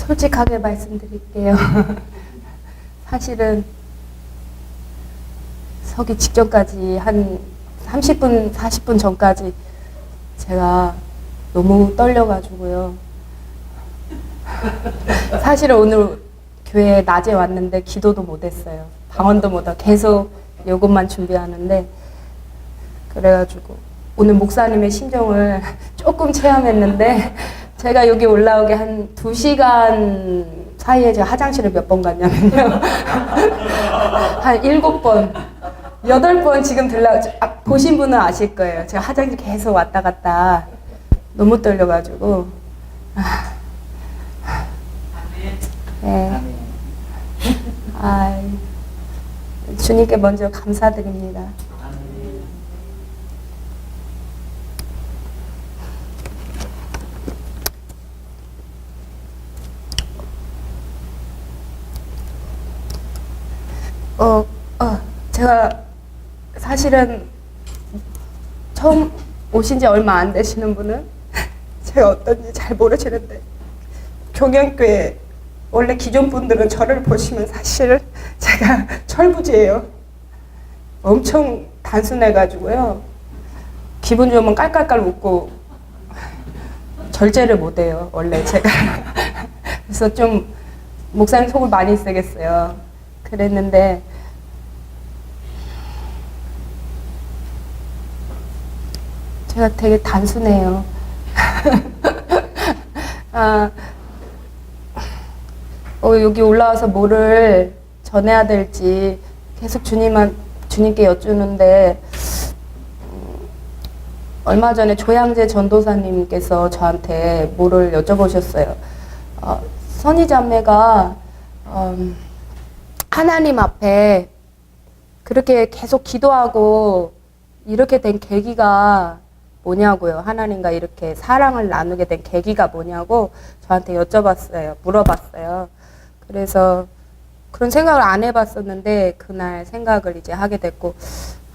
솔직하게 말씀드릴게요. 사실은 서기 직전까지 한 30분, 40분 전까지 제가 너무 떨려가지고요. 사실은 오늘 교회에 낮에 왔는데 기도도 못했어요. 방언도 못하고 계속 요것만 준비하는데, 그래가지고 오늘 목사님의 심정을 조금 체험했는데, 제가 여기 올라오게 한 2시간 사이에 제가 화장실을 몇 번 갔냐면요. 한 7번, 8번 지금 보신 분은 아실 거예요. 제가 화장실 계속 왔다 갔다 너무 떨려가지고. 네. 주님께 먼저 감사드립니다. 제가 사실은 처음 오신 지 얼마 안 되시는 분은 제가 어떤지 잘 모르시는데, 경영교회 원래 기존 분들은 저를 보시면 사실 제가 철부지예요. 엄청 단순해가지고요. 기분 좋으면 깔깔깔 웃고 절제를 못해요, 원래 제가. 그래서 좀 목사님 속을 많이 쓰겠어요. 그랬는데 제가 되게 단순해요. 여기 올라와서 뭐를 전해야 될지 계속 주님께 여쭈는데, 얼마 전에 조양재 전도사님께서 저한테 뭐를 여쭤보셨어요. 선희자매가 하나님 앞에 그렇게 계속 기도하고 이렇게 된 계기가 뭐냐고요. 하나님과 이렇게 사랑을 나누게 된 계기가 뭐냐고 저한테 물어봤어요. 그래서 그런 생각을 안 해봤었는데, 그날 생각을 이제 하게 됐고,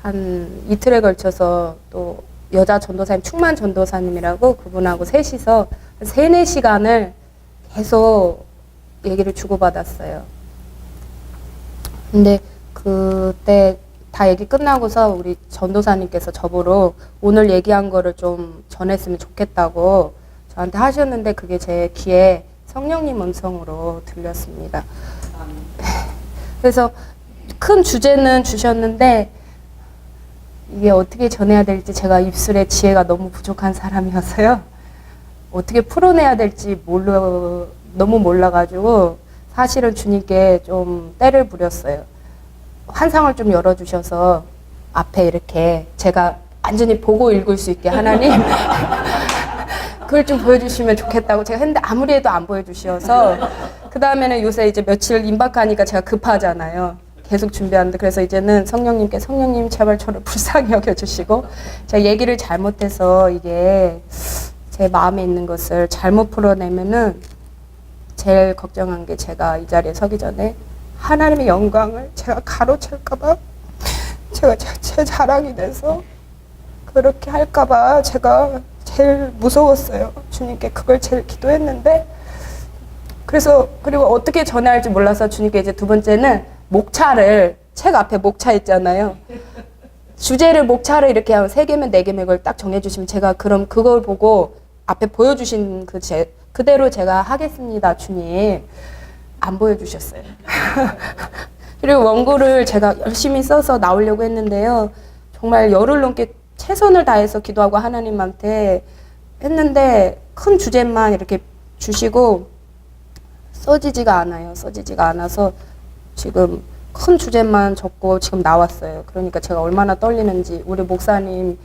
한 이틀에 걸쳐서 또 여자 전도사님, 충만 전도사님이라고 그분하고 셋이서 한 3-4시간을 계속 얘기를 주고받았어요. 근데 그때 다 얘기 끝나고서 우리 전도사님께서 저보러 오늘 얘기한 거를 좀 전했으면 좋겠다고 저한테 하셨는데, 그게 제 귀에 성령님 음성으로 들렸습니다. 그래서 큰 주제는 주셨는데 이게 어떻게 전해야 될지, 제가 입술에 지혜가 너무 부족한 사람이어서요. 어떻게 풀어내야 될지 너무 몰라가지고 사실은 주님께 좀 때를 부렸어요. 환상을 좀 열어주셔서 앞에 이렇게 제가 완전히 보고 읽을 수 있게 하나님 그걸 좀 보여주시면 좋겠다고 제가 했는데 아무리 해도 안 보여주셔서, 그 다음에는 요새 이제 며칠 임박하니까 제가 급하잖아요. 계속 준비하는데, 그래서 이제는 성령님 제발 저를 불쌍히 여겨주시고, 제가 얘기를 잘못해서 이게 제 마음에 있는 것을 잘못 풀어내면은 제일 걱정한 게, 제가 이 자리에 서기 전에 하나님의 영광을 제가 가로챌까봐, 제가 제 자랑이 돼서 그렇게 할까봐 제가 제일 무서웠어요. 주님께 그걸 제일 기도했는데, 그리고 어떻게 전해야 할지 몰라서 주님께 이제 두 번째는 목차를, 책 앞에 목차 있잖아요. 주제를 목차를 이렇게 하면 3개면 4개면 이걸 딱 정해주시면 제가 그럼 그걸 보고 앞에 보여주신 그대로 제가 하겠습니다, 주님. 안 보여주셨어요. 그리고 원고를 제가 열심히 써서 나오려고 했는데요. 정말 열흘 넘게 최선을 다해서 기도하고 하나님한테 했는데 큰 주제만 이렇게 주시고 써지지가 않아서 지금 큰 주제만 적고 지금 나왔어요. 그러니까 제가 얼마나 떨리는지. 우리 목사님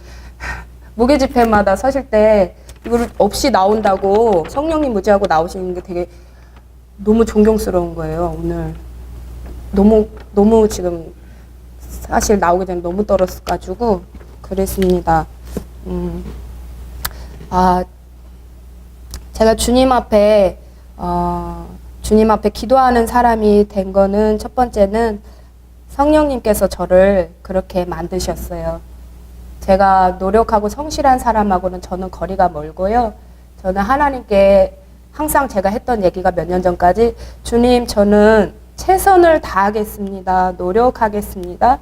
무게 집회마다 서실 때 이걸 없이 나온다고 성령님 무지하고 나오시는 게 되게 너무 존경스러운 거예요. 오늘 너무 지금 사실 나오기 전에 너무 떨었어가지고 그랬습니다. 제가 주님 앞에 기도하는 사람이 된 거는, 첫 번째는 성령님께서 저를 그렇게 만드셨어요. 제가 노력하고 성실한 사람하고는 저는 거리가 멀고요. 저는 항상 제가 했던 얘기가 몇 년 전까지 주님 저는 최선을 다하겠습니다. 노력하겠습니다.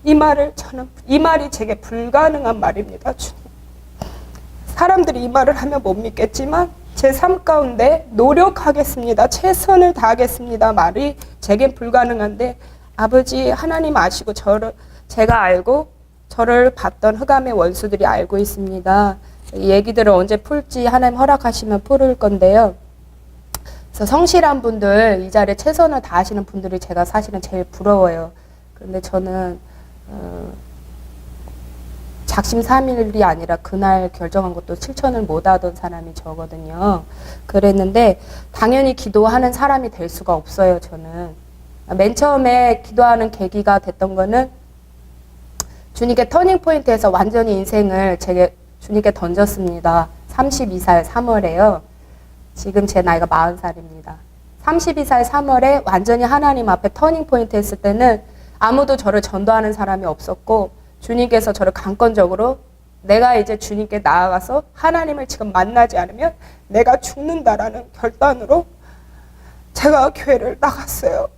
이 말이 제게 불가능한 말입니다. 주님. 사람들이 이 말을 하면 못 믿겠지만 제 삶 가운데 노력하겠습니다. 최선을 다하겠습니다. 말이 제겐 불가능한데 아버지 하나님 아시고 제가 알고 저를 봤던 흑암의 원수들이 알고 있습니다. 이 얘기들을 언제 풀지 하나님 허락하시면 풀을 건데요. 그래서 성실한 분들, 이 자리에 최선을 다하시는 분들이 제가 사실은 제일 부러워요. 그런데 저는 작심삼일이 아니라 그날 결정한 것도 실천을 못하던 사람이 저거든요. 그랬는데 당연히 기도하는 사람이 될 수가 없어요. 저는 맨 처음에 기도하는 계기가 됐던 거는 주님께 터닝포인트에서 완전히 인생을 제게 주님께 던졌습니다. 32살 3월에요. 지금 제 나이가 40살입니다. 32살 3월에 완전히 하나님 앞에 터닝포인트 했을 때는 아무도 저를 전도하는 사람이 없었고 주님께서 저를 강권적으로 내가 이제 주님께 나아가서 하나님을 지금 만나지 않으면 내가 죽는다라는 결단으로 제가 교회를 나갔어요.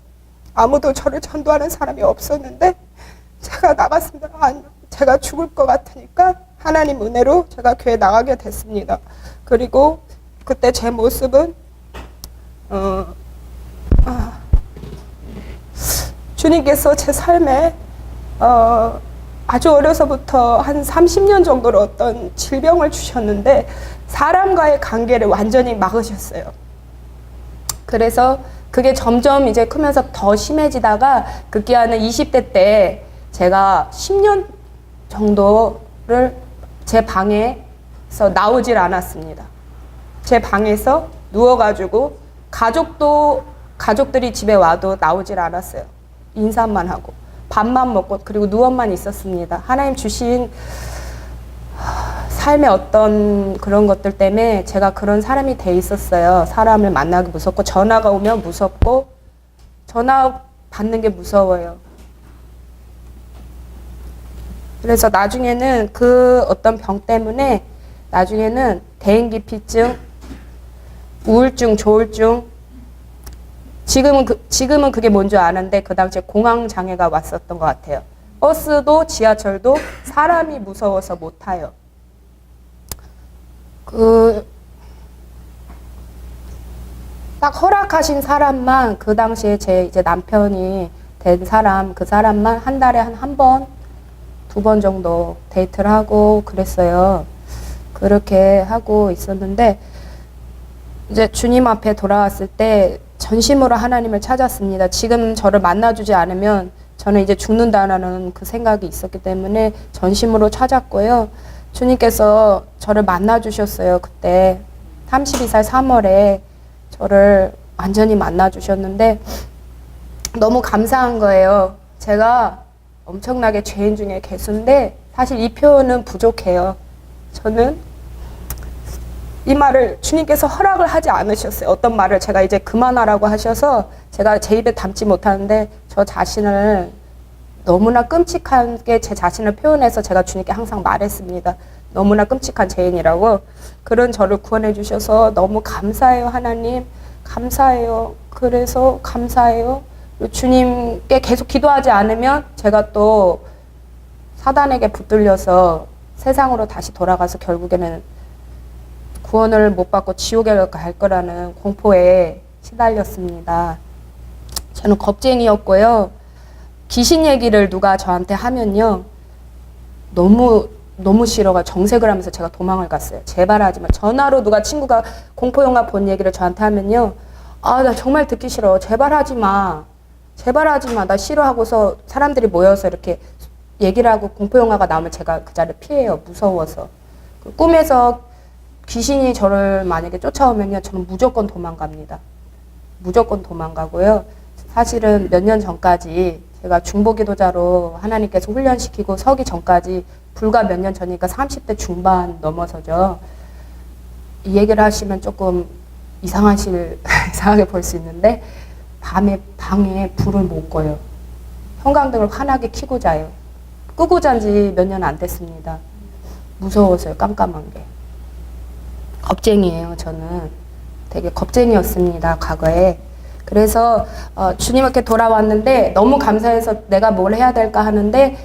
아무도 저를 전도하는 사람이 없었는데 제가 나갔습니다. 제가 죽을 것 같으니까 하나님 은혜로 제가 교회 나가게 됐습니다. 그리고 그때 제 모습은 주님께서 제 삶에 아주 어려서부터 한 30년 정도로 어떤 질병을 주셨는데 사람과의 관계를 완전히 막으셨어요. 그래서 그게 점점 이제 크면서 더 심해지다가 급기야는 20대 때 제가 10년 정도를 제 방에서 나오질 않았습니다. 제 방에서 누워가지고 가족들이 집에 와도 나오질 않았어요. 인사만 하고 밥만 먹고 그리고 누워만 있었습니다. 하나님 주신 삶의 어떤 그런 것들 때문에 제가 그런 사람이 돼 있었어요. 사람을 만나기 무섭고 전화가 오면 무섭고 전화 받는 게 무서워요. 그래서 나중에는 그 어떤 병 때문에 나중에는 대인기피증, 우울증, 조울증 지금은 그게 뭔지 아는데 그 당시에 공황장애가 왔었던 것 같아요. 버스도 지하철도 사람이 무서워서 못 타요. 딱 허락하신 사람만 그 당시에 제 이제 남편이 된 사람 그 사람만 한 달에 한 번, 2번 정도 데이트를 하고 그랬어요. 그렇게 하고 있었는데 이제 주님 앞에 돌아왔을 때 전심으로 하나님을 찾았습니다. 지금 저를 만나주지 않으면 저는 이제 죽는다라는 그 생각이 있었기 때문에 전심으로 찾았고요. 주님께서 저를 만나주셨어요. 그때 32살 3월에 저를 완전히 만나주셨는데 너무 감사한 거예요. 제가 엄청나게 죄인 중에 개수인데 사실 이 표현은 부족해요. 저는 이 말을 주님께서 허락을 하지 않으셨어요. 어떤 말을 제가 이제 그만하라고 하셔서 제가 제 입에 담지 못하는데 저 자신을 너무나 끔찍하게 제 자신을 표현해서 제가 주님께 항상 말했습니다. 너무나 끔찍한 죄인이라고. 그런 저를 구원해 주셔서 너무 감사해요. 하나님 감사해요. 그래서 감사해요. 주님께 계속 기도하지 않으면 제가 또 사단에게 붙들려서 세상으로 다시 돌아가서 결국에는 구원을 못 받고 지옥에 갈 거라는 공포에 시달렸습니다. 저는 겁쟁이였고요. 귀신 얘기를 누가 저한테 하면요. 너무 싫어가 정색을 하면서 제가 도망을 갔어요. 제발 하지 마. 전화로 누가 친구가 공포영화 본 얘기를 저한테 하면요. 아, 나 정말 듣기 싫어. 제발 하지 마. 제발 하지 마. 나 싫어하고서 사람들이 모여서 이렇게 얘기를 하고 공포영화가 나오면 제가 그 자리를 피해요. 무서워서. 꿈에서 귀신이 저를 만약에 쫓아오면요. 저는 무조건 도망갑니다. 무조건 도망가고요. 사실은 몇 년 전까지 제가 중보기도자로 하나님께서 훈련시키고 서기 전까지 불과 몇 년 전이니까 30대 중반 넘어서죠. 이 얘기를 하시면 조금 이상하게 볼 수 있는데 밤에 방에 불을 못 꺼요. 형광등을 환하게 켜고 자요. 끄고 잔 지 몇 년 안 됐습니다. 무서워서요. 깜깜한 게. 겁쟁이에요. 저는. 되게 겁쟁이였습니다, 과거에. 그래서 주님께 돌아왔는데 너무 감사해서 내가 뭘 해야 될까 하는데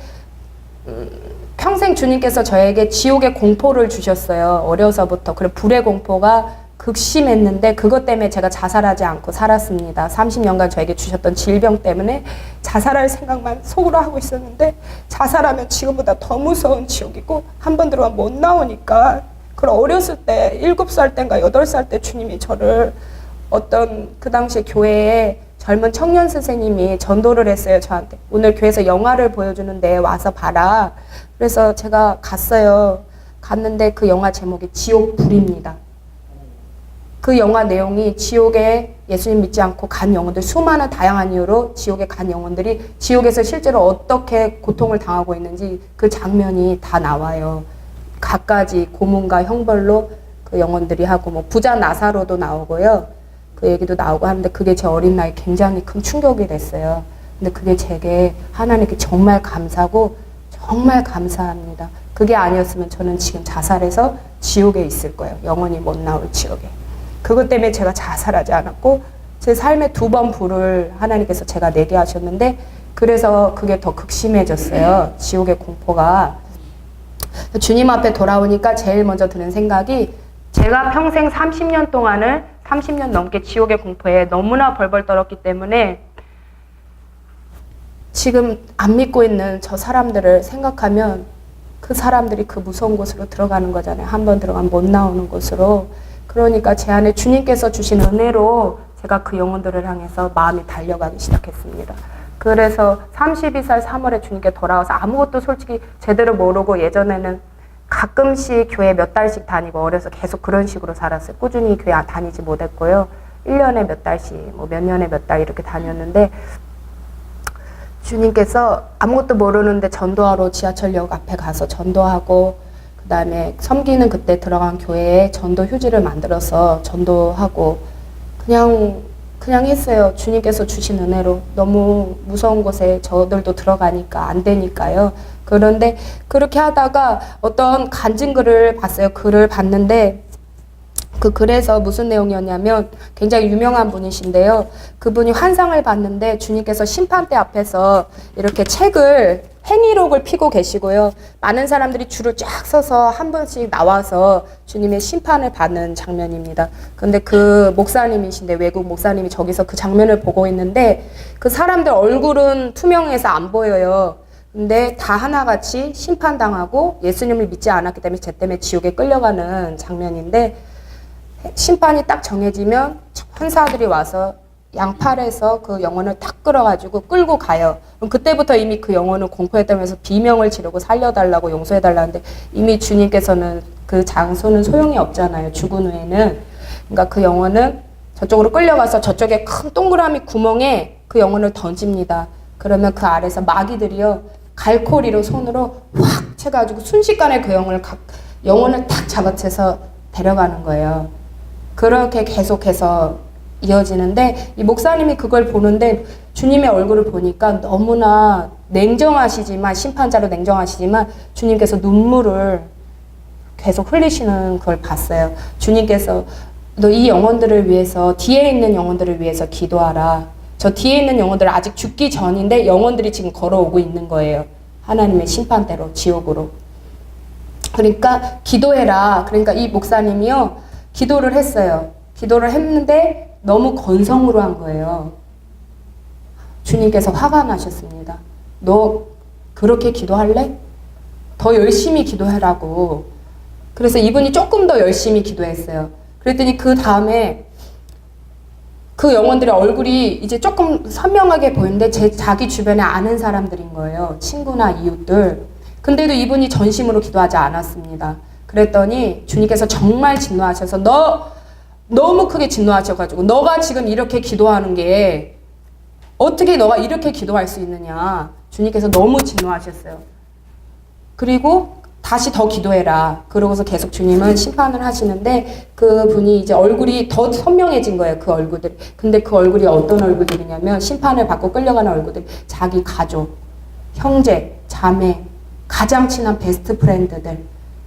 평생 주님께서 저에게 지옥의 공포를 주셨어요. 어려서부터. 그래 불의 공포가 극심했는데 그것 때문에 제가 자살하지 않고 살았습니다. 30년간 저에게 주셨던 질병 때문에 자살할 생각만 속으로 하고 있었는데 자살하면 지금보다 더 무서운 지옥이고 한 번 들어가면 못 나오니까 그런 어렸을 때 7살 때인가 8살 때 주님이 저를 어떤 그 당시에 교회에 젊은 청년 선생님이 전도를 했어요, 저한테. 오늘 교회에서 영화를 보여주는데 와서 봐라. 그래서 제가 갔어요. 갔는데 그 영화 제목이 지옥불입니다. 그 영화 내용이 지옥에 예수님 믿지 않고 간 영혼들, 수많은 다양한 이유로 지옥에 간 영혼들이 지옥에서 실제로 어떻게 고통을 당하고 있는지 그 장면이 다 나와요. 갖가지 고문과 형벌로 그 영혼들이 하고 뭐 부자 나사로도 나오고요. 그 얘기도 나오고 하는데 그게 제 어린 나이에 굉장히 큰 충격이 됐어요. 근데 그게 제게 하나님께 정말 감사하고 정말 감사합니다. 그게 아니었으면 저는 지금 자살해서 지옥에 있을 거예요. 영원히 못 나올 지옥에. 그것 때문에 제가 자살하지 않았고 제 삶에 2번 불을 하나님께서 제가 내게 하셨는데 그래서 그게 더 극심해졌어요. 지옥의 공포가. 주님 앞에 돌아오니까 제일 먼저 드는 생각이 제가 평생 30년 동안을 30년 넘게 지옥의 공포에 너무나 벌벌 떨었기 때문에 지금 안 믿고 있는 저 사람들을 생각하면 그 사람들이 그 무서운 곳으로 들어가는 거잖아요. 한 번 들어가면 못 나오는 곳으로. 그러니까 제 안에 주님께서 주신 은혜로 제가 그 영혼들을 향해서 마음이 달려가기 시작했습니다. 그래서 32살 3월에 주님께 돌아와서 아무것도 솔직히 제대로 모르고 예전에는 가끔씩 교회 몇 달씩 다니고 어려서 계속 그런 식으로 살았어요. 꾸준히 교회 다니지 못했고요. 1년에 몇 달씩, 뭐 몇 년에 몇 달 이렇게 다녔는데 주님께서 아무것도 모르는데 전도하러 지하철역 앞에 가서 전도하고 그 다음에 섬기는 그때 들어간 교회에 전도 휴지를 만들어서 전도하고 그냥 했어요. 주님께서 주신 은혜로. 너무 무서운 곳에 저들도 들어가니까 안 되니까요. 그런데 그렇게 하다가 어떤 간증 글을 봤어요. 글을 봤는데 그 글에서 무슨 내용이었냐면 굉장히 유명한 분이신데요. 그분이 환상을 봤는데 주님께서 심판대 앞에서 이렇게 책을 행위록을 피고 계시고요. 많은 사람들이 줄을 쫙 서서 한 분씩 나와서 주님의 심판을 받는 장면입니다. 근데 그 목사님이신데 외국 목사님이 저기서 그 장면을 보고 있는데 그 사람들 얼굴은 투명해서 안 보여요. 근데 다 하나같이 심판당하고 예수님을 믿지 않았기 때문에 쟤 때문에 지옥에 끌려가는 장면인데 심판이 딱 정해지면 천사들이 와서 양팔에서 그 영혼을 탁 끌어가지고 끌고 가요. 그럼 그때부터 이미 그 영혼은 공포했다면서 비명을 지르고 살려달라고 용서해달라는데 이미 주님께서는 그 장소는 소용이 없잖아요. 죽은 후에는. 그러니까 그 영혼은 저쪽으로 끌려가서 저쪽에 큰 동그라미 구멍에 그 영혼을 던집니다. 그러면 그 아래서 마귀들이요. 갈코리로 손으로 확 채가지고 순식간에 그 영혼을 탁 잡아채서 데려가는 거예요. 그렇게 계속해서 이어지는데 이 목사님이 그걸 보는데 주님의 얼굴을 보니까 너무나 냉정하시지만 심판자로 냉정하시지만 주님께서 눈물을 계속 흘리시는 걸 봤어요. 주님께서 너 이 영혼들을 위해서 뒤에 있는 영혼들을 위해서 기도하라. 저 뒤에 있는 영혼들은 아직 죽기 전인데 영혼들이 지금 걸어오고 있는 거예요. 하나님의 심판대로 지옥으로. 그러니까 기도해라. 그러니까 이 목사님이요 기도를 했어요. 기도를 했는데 너무 건성으로 한 거예요. 주님께서 화가 나셨습니다. 너 그렇게 기도할래? 더 열심히 기도하라고. 그래서 이분이 조금 더 열심히 기도했어요. 그랬더니 그 다음에 그 영혼들의 얼굴이 이제 조금 선명하게 보이는데 자기 주변에 아는 사람들인 거예요. 친구나 이웃들. 근데도 이분이 전심으로 기도하지 않았습니다. 그랬더니 주님께서 정말 진노하셔서 너무 크게 진노하셔가지고 너가 지금 이렇게 기도하는 게 어떻게 너가 이렇게 기도할 수 있느냐. 주님께서 너무 진노하셨어요. 그리고 다시 더 기도해라. 그러고서 계속 주님은 심판을 하시는데 그분이 이제 얼굴이 더 선명해진 거예요. 그 얼굴들이. 근데 그 얼굴이 어떤 얼굴들이냐면 심판을 받고 끌려가는 얼굴들. 자기 가족, 형제, 자매, 가장 친한 베스트 프렌드들,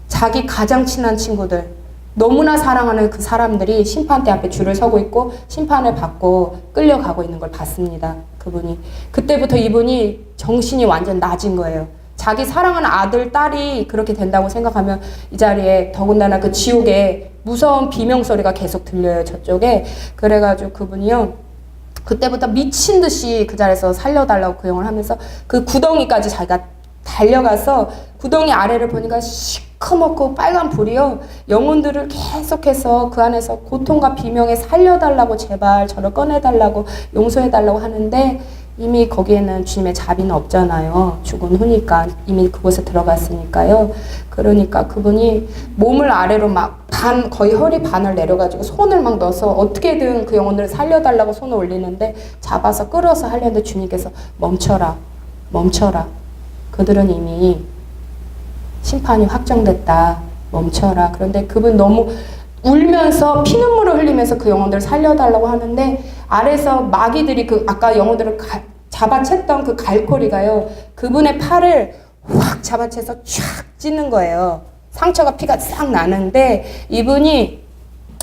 자기 가장 친한 친구들, 너무나 사랑하는 그 사람들이 심판대 앞에 줄을 서고 있고 심판을 받고 끌려가고 있는 걸 봤습니다. 그분이. 그때부터 이분이 정신이 완전 낮은 거예요. 자기 사랑하는 아들, 딸이 그렇게 된다고 생각하면 이 자리에 더군다나 그 지옥에 무서운 비명소리가 계속 들려요, 저쪽에. 그래가지고 그분이요, 그때부터 미친 듯이 그 자리에서 살려달라고 그 영을 하면서 그 구덩이까지 자기가 달려가서 구덩이 아래를 보니까 시커멓고 빨간 불이요, 영혼들을 계속해서 그 안에서 고통과 비명에 살려달라고, 제발 저를 꺼내달라고, 용서해달라고 하는데 이미 거기에는 주님의 자비는 없잖아요. 죽은 후니까. 이미 그곳에 들어갔으니까요. 그러니까 그분이 몸을 아래로 막 거의 허리 반을 내려가지고 손을 막 넣어서 어떻게든 그 영혼을 살려달라고 손을 올리는데 잡아서 끌어서 하려는데 주님께서 멈춰라, 멈춰라. 그들은 이미 심판이 확정됐다. 멈춰라. 그런데 그분 너무 울면서 피눈물을 흘리면서 그 영혼들을 살려달라고 하는데 아래서 마귀들이 그 아까 영혼들을 잡아챘던 그 갈고리가요, 그분의 팔을 확 잡아채서 촥 찢는 거예요. 상처가 피가 싹 나는데 이분이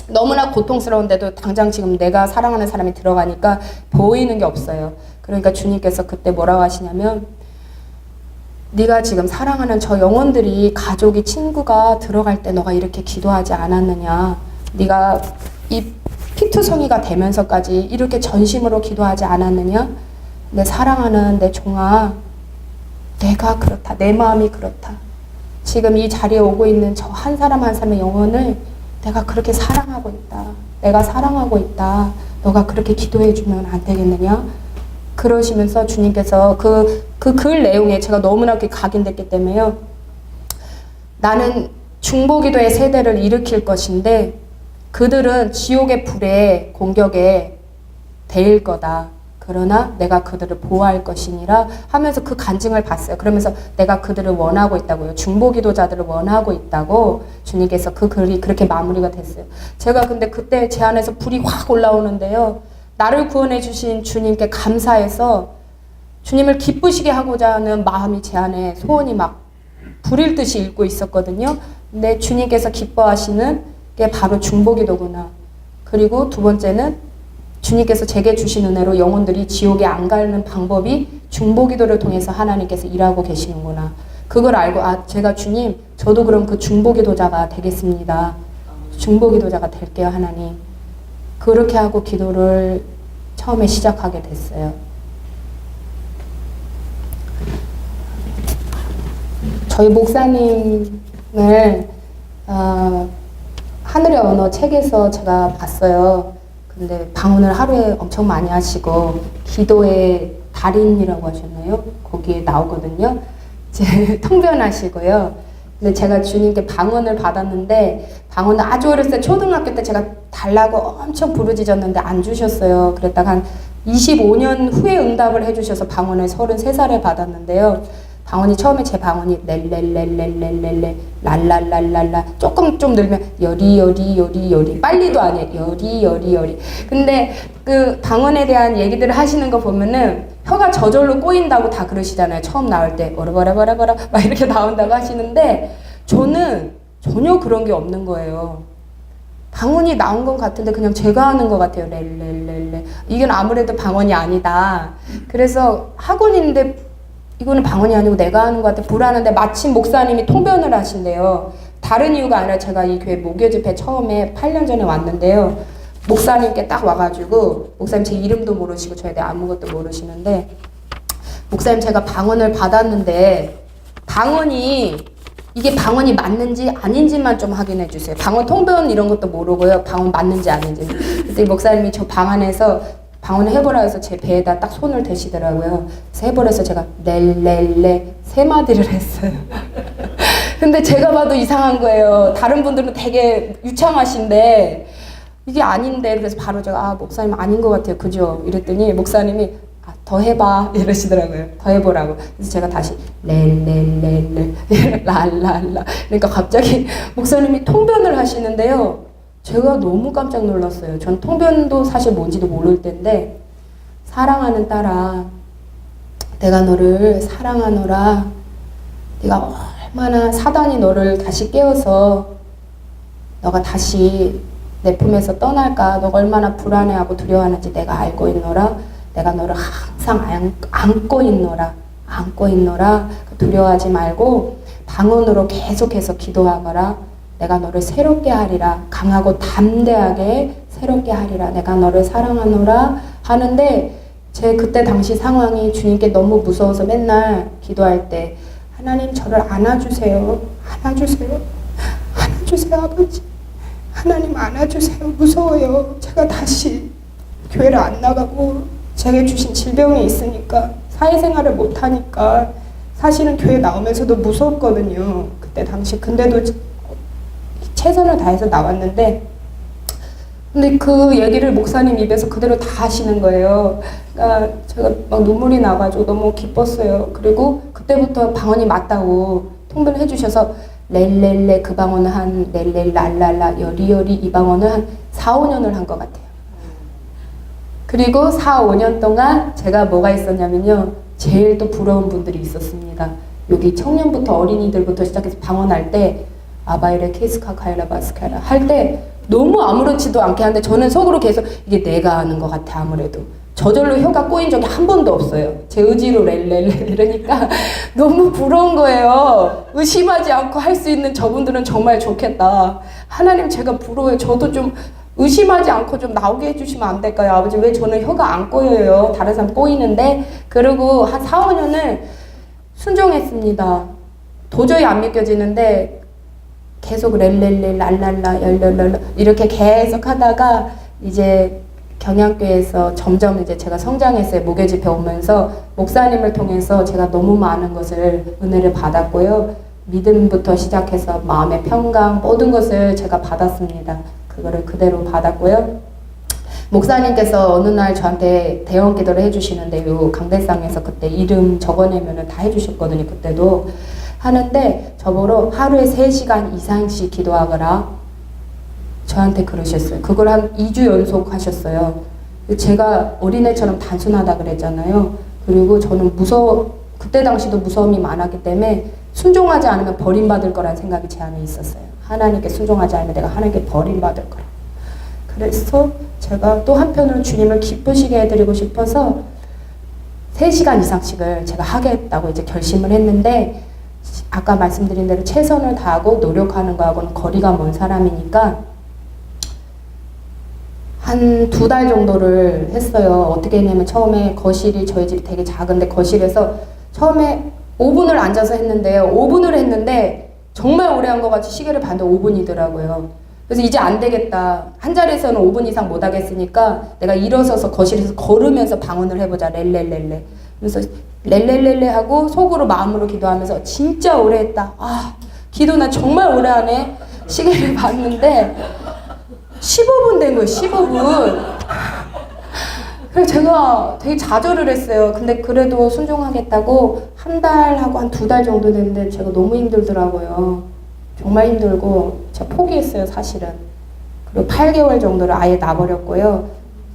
너무나 고통스러운데도 당장 지금 내가 사랑하는 사람이 들어가니까 보이는 게 없어요. 그러니까 주님께서 그때 뭐라고 하시냐면, 네가 지금 사랑하는 저 영혼들이, 가족이, 친구가 들어갈 때 너가 이렇게 기도하지 않았느냐. 네가 이 피투성이가 되면서까지 이렇게 전심으로 기도하지 않았느냐. 내 사랑하는 내 종아, 내가 그렇다. 내 마음이 그렇다. 지금 이 자리에 오고 있는 저 한 사람 한 사람의 영혼을 내가 그렇게 사랑하고 있다. 내가 사랑하고 있다. 너가 그렇게 기도해주면 안 되겠느냐. 그러시면서 주님께서 그 글 내용에 제가 너무나 각인됐기 때문에요. 나는 중보기도의 세대를 일으킬 것인데 그들은 지옥의 불의 공격에 대일 거다. 그러나 내가 그들을 보호할 것이니라 하면서 그 간증을 봤어요. 그러면서 내가 그들을 원하고 있다고요. 중보기도자들을 원하고 있다고 주님께서 그 글이 그렇게 마무리가 됐어요. 제가 근데 그때 제 안에서 불이 확 올라오는데요. 나를 구원해 주신 주님께 감사해서 주님을 기쁘시게 하고자 하는 마음이 제 안에 소원이 막 불일 듯이 일고 있었거든요. 근데 주님께서 기뻐하시는 게 바로 중보기도구나. 그리고 두 번째는 주님께서 제게 주신 은혜로 영혼들이 지옥에 안 가는 방법이 중보기도를 통해서 하나님께서 일하고 계시는구나. 그걸 알고 제가 주님, 저도 그럼 그 중보기도자가 되겠습니다. 중보기도자가 될게요, 하나님. 그렇게 하고 기도를 처음에 시작하게 됐어요. 저희 목사님을 하늘의 언어 책에서 제가 봤어요. 근데 방언을 하루에 엄청 많이 하시고 기도의 달인이라고 하셨나요? 거기에 나오거든요. 제 통변하시고요. 근데 제가 주님께 방언을 받았는데 방언을 아주 어렸을 때 초등학교 때 제가 달라고 엄청 부르짖었는데 안 주셨어요. 그랬다가 한 25년 후에 응답을 해주셔서 방언을 33살에 받았는데요. 방언이 처음에 제 방언이 렐렐렐렐렐렐레 랄랄랄랄라 조금 좀 늘면 여리 빨리도 아니에요. 여리 근데 그 방언에 대한 얘기들을 하시는 거 보면은 혀가 저절로 꼬인다고 다 그러시잖아요. 처음 나올 때 어라바라바라바라 막 이렇게 나온다고 하시는데 저는 전혀 그런 게 없는 거예요. 방언이 나온 것 같은데 그냥 제가 하는 것 같아요. 렐렐렐레 이건 아무래도 방언이 아니다. 그래서 학원인데 이거는 방언이 아니고 내가 하는 것 같아 불안한데 마침 목사님이 통변을 하신대요. 다른 이유가 아니라 제가 이 교회 목요 집회 처음에 8년 전에 왔는데요. 목사님께 딱 와가지고 목사님 제 이름도 모르시고 저에 대해 아무것도 모르시는데 목사님 제가 방언을 받았는데 이게 방언이 맞는지 아닌지만 좀 확인해 주세요. 방언 통변 이런 것도 모르고요. 방언 맞는지 아닌지. 그때 목사님이 저 방 안에서 방언을 해보라 해서 제 배에다 딱 손을 대시더라고요. 그래서 해보라 해서 제가 렐렐레 3마디를 했어요. 근데 제가 봐도 이상한 거예요. 다른 분들은 되게 유창하신데 이게 아닌데 그래서 바로 제가 목사님 아닌 것 같아요. 그죠? 이랬더니 목사님이 더 해봐 이러시더라고요. 더 해보라고. 그래서 제가 다시 렐렐렐레 랄랄라 그러니까 갑자기 목사님이 통변을 하시는데요. 제가 너무 깜짝 놀랐어요. 전 통변도 사실 뭔지도 모를 텐데 사랑하는 딸아 내가 너를 사랑하노라. 네가 얼마나 사단이 너를 다시 깨워서 너가 다시 내 품에서 떠날까? 너가 얼마나 불안해하고 두려워하는지 내가 알고 있노라. 내가 너를 항상 안고 있노라. 안고 있노라. 두려워하지 말고 방언으로 계속해서 기도하거라. 내가 너를 새롭게 하리라. 강하고 담대하게 새롭게 하리라. 내가 너를 사랑하노라 하는데 제 그때 당시 상황이 주님께 너무 무서워서 맨날 기도할 때 하나님 저를 안아주세요. 안아주세요. 안아주세요 아버지. 하나님 안아주세요. 무서워요. 제가 다시 교회를 안 나가고 제게 주신 질병이 있으니까 사회생활을 못하니까 사실은 교회 나오면서도 무서웠거든요. 그때 당시. 근데도 최선을 다해서 나왔는데 근데 그 얘기를 목사님 입에서 그대로 다 하시는 거예요. 그러니까 제가 막 눈물이 나가지고 너무 기뻤어요. 그리고 그때부터 방언이 맞다고 통보를 해주셔서 렐렐레 그 방언을 한 렐렐랄랄라 여리여리 이 방언을 한 4, 5년을 한 것 같아요. 그리고 4, 5년 동안 제가 뭐가 있었냐면요. 제일 또 부러운 분들이 있었습니다. 여기 청년부터 어린이들부터 시작해서 방언할 때 아바이레 케이스카 카이라 바스카라 할 때 너무 아무렇지도 않게 하는데 저는 속으로 계속 이게 내가 하는 것 같아 아무래도. 저절로 혀가 꼬인 적이 한 번도 없어요. 제 의지로 렐렐레 이러니까 너무 부러운 거예요. 의심하지 않고 할 수 있는 저분들은 정말 좋겠다. 하나님 제가 부러워요. 저도 좀 의심하지 않고 좀 나오게 해주시면 안 될까요? 아버지 왜 저는 혀가 안 꼬여요? 다른 사람 꼬이는데. 그리고 한 4, 5년을 순종했습니다. 도저히 안 믿겨지는데 계속 렐렐레 랄랄라 열랄랄라 이렇게 계속 하다가 이제 경양교회에서 점점 이제 제가 성장했어요. 목요집회 오면서 목사님을 통해서 제가 너무 많은 것을 은혜를 받았고요. 믿음부터 시작해서 마음의 평강 모든 것을 제가 받았습니다. 그거를 그대로 받았고요. 목사님께서 어느 날 저한테 대원 기도를 해주시는데 요 강대상에서 그때 이름 적어내면은 다 해주셨거든요. 그때도 하는데 저보러 하루에 3시간 이상씩 기도하거라 저한테 그러셨어요. 그걸 한 2주 연속 하셨어요. 제가 어린애처럼 단순하다 그랬잖아요. 그리고 저는 그때 당시도 무서움이 많았기 때문에 순종하지 않으면 버림받을 거란 생각이 제 안에 있었어요. 하나님께 순종하지 않으면 내가 하나님께 버림받을 거라. 그래서 제가 또 한편으로 주님을 기쁘시게 해드리고 싶어서 3시간 이상씩을 제가 하겠다고 이제 결심을 했는데 아까 말씀드린 대로 최선을 다하고 노력하는 거하고는 거리가 먼 사람이니까 한 2달 정도를 했어요. 어떻게 했냐면 처음에 거실이 저희 집이 되게 작은데 거실에서 처음에 5분을 앉아서 했는데요. 5분을 했는데 정말 오래 한 것 같이 시계를 봤는데 5분이더라고요. 그래서 이제 안 되겠다. 한 자리에서는 5분 이상 못 하겠으니까 내가 일어서서 거실에서 걸으면서 방언을 해보자. 렐렐렐레. 그래서 렐렐렐레 하고 속으로 마음으로 기도하면서 진짜 오래 했다. 아, 기도 나 정말 오래 하네. 시계를 봤는데 15분 된 거예요. 15분. 그래서 제가 되게 좌절을 했어요. 근데 그래도 순종하겠다고 한 달하고 한 2달 정도 됐는데 제가 너무 힘들더라고요. 정말 힘들고 제가 포기했어요. 사실은. 그리고 8개월 정도를 아예 놔버렸고요.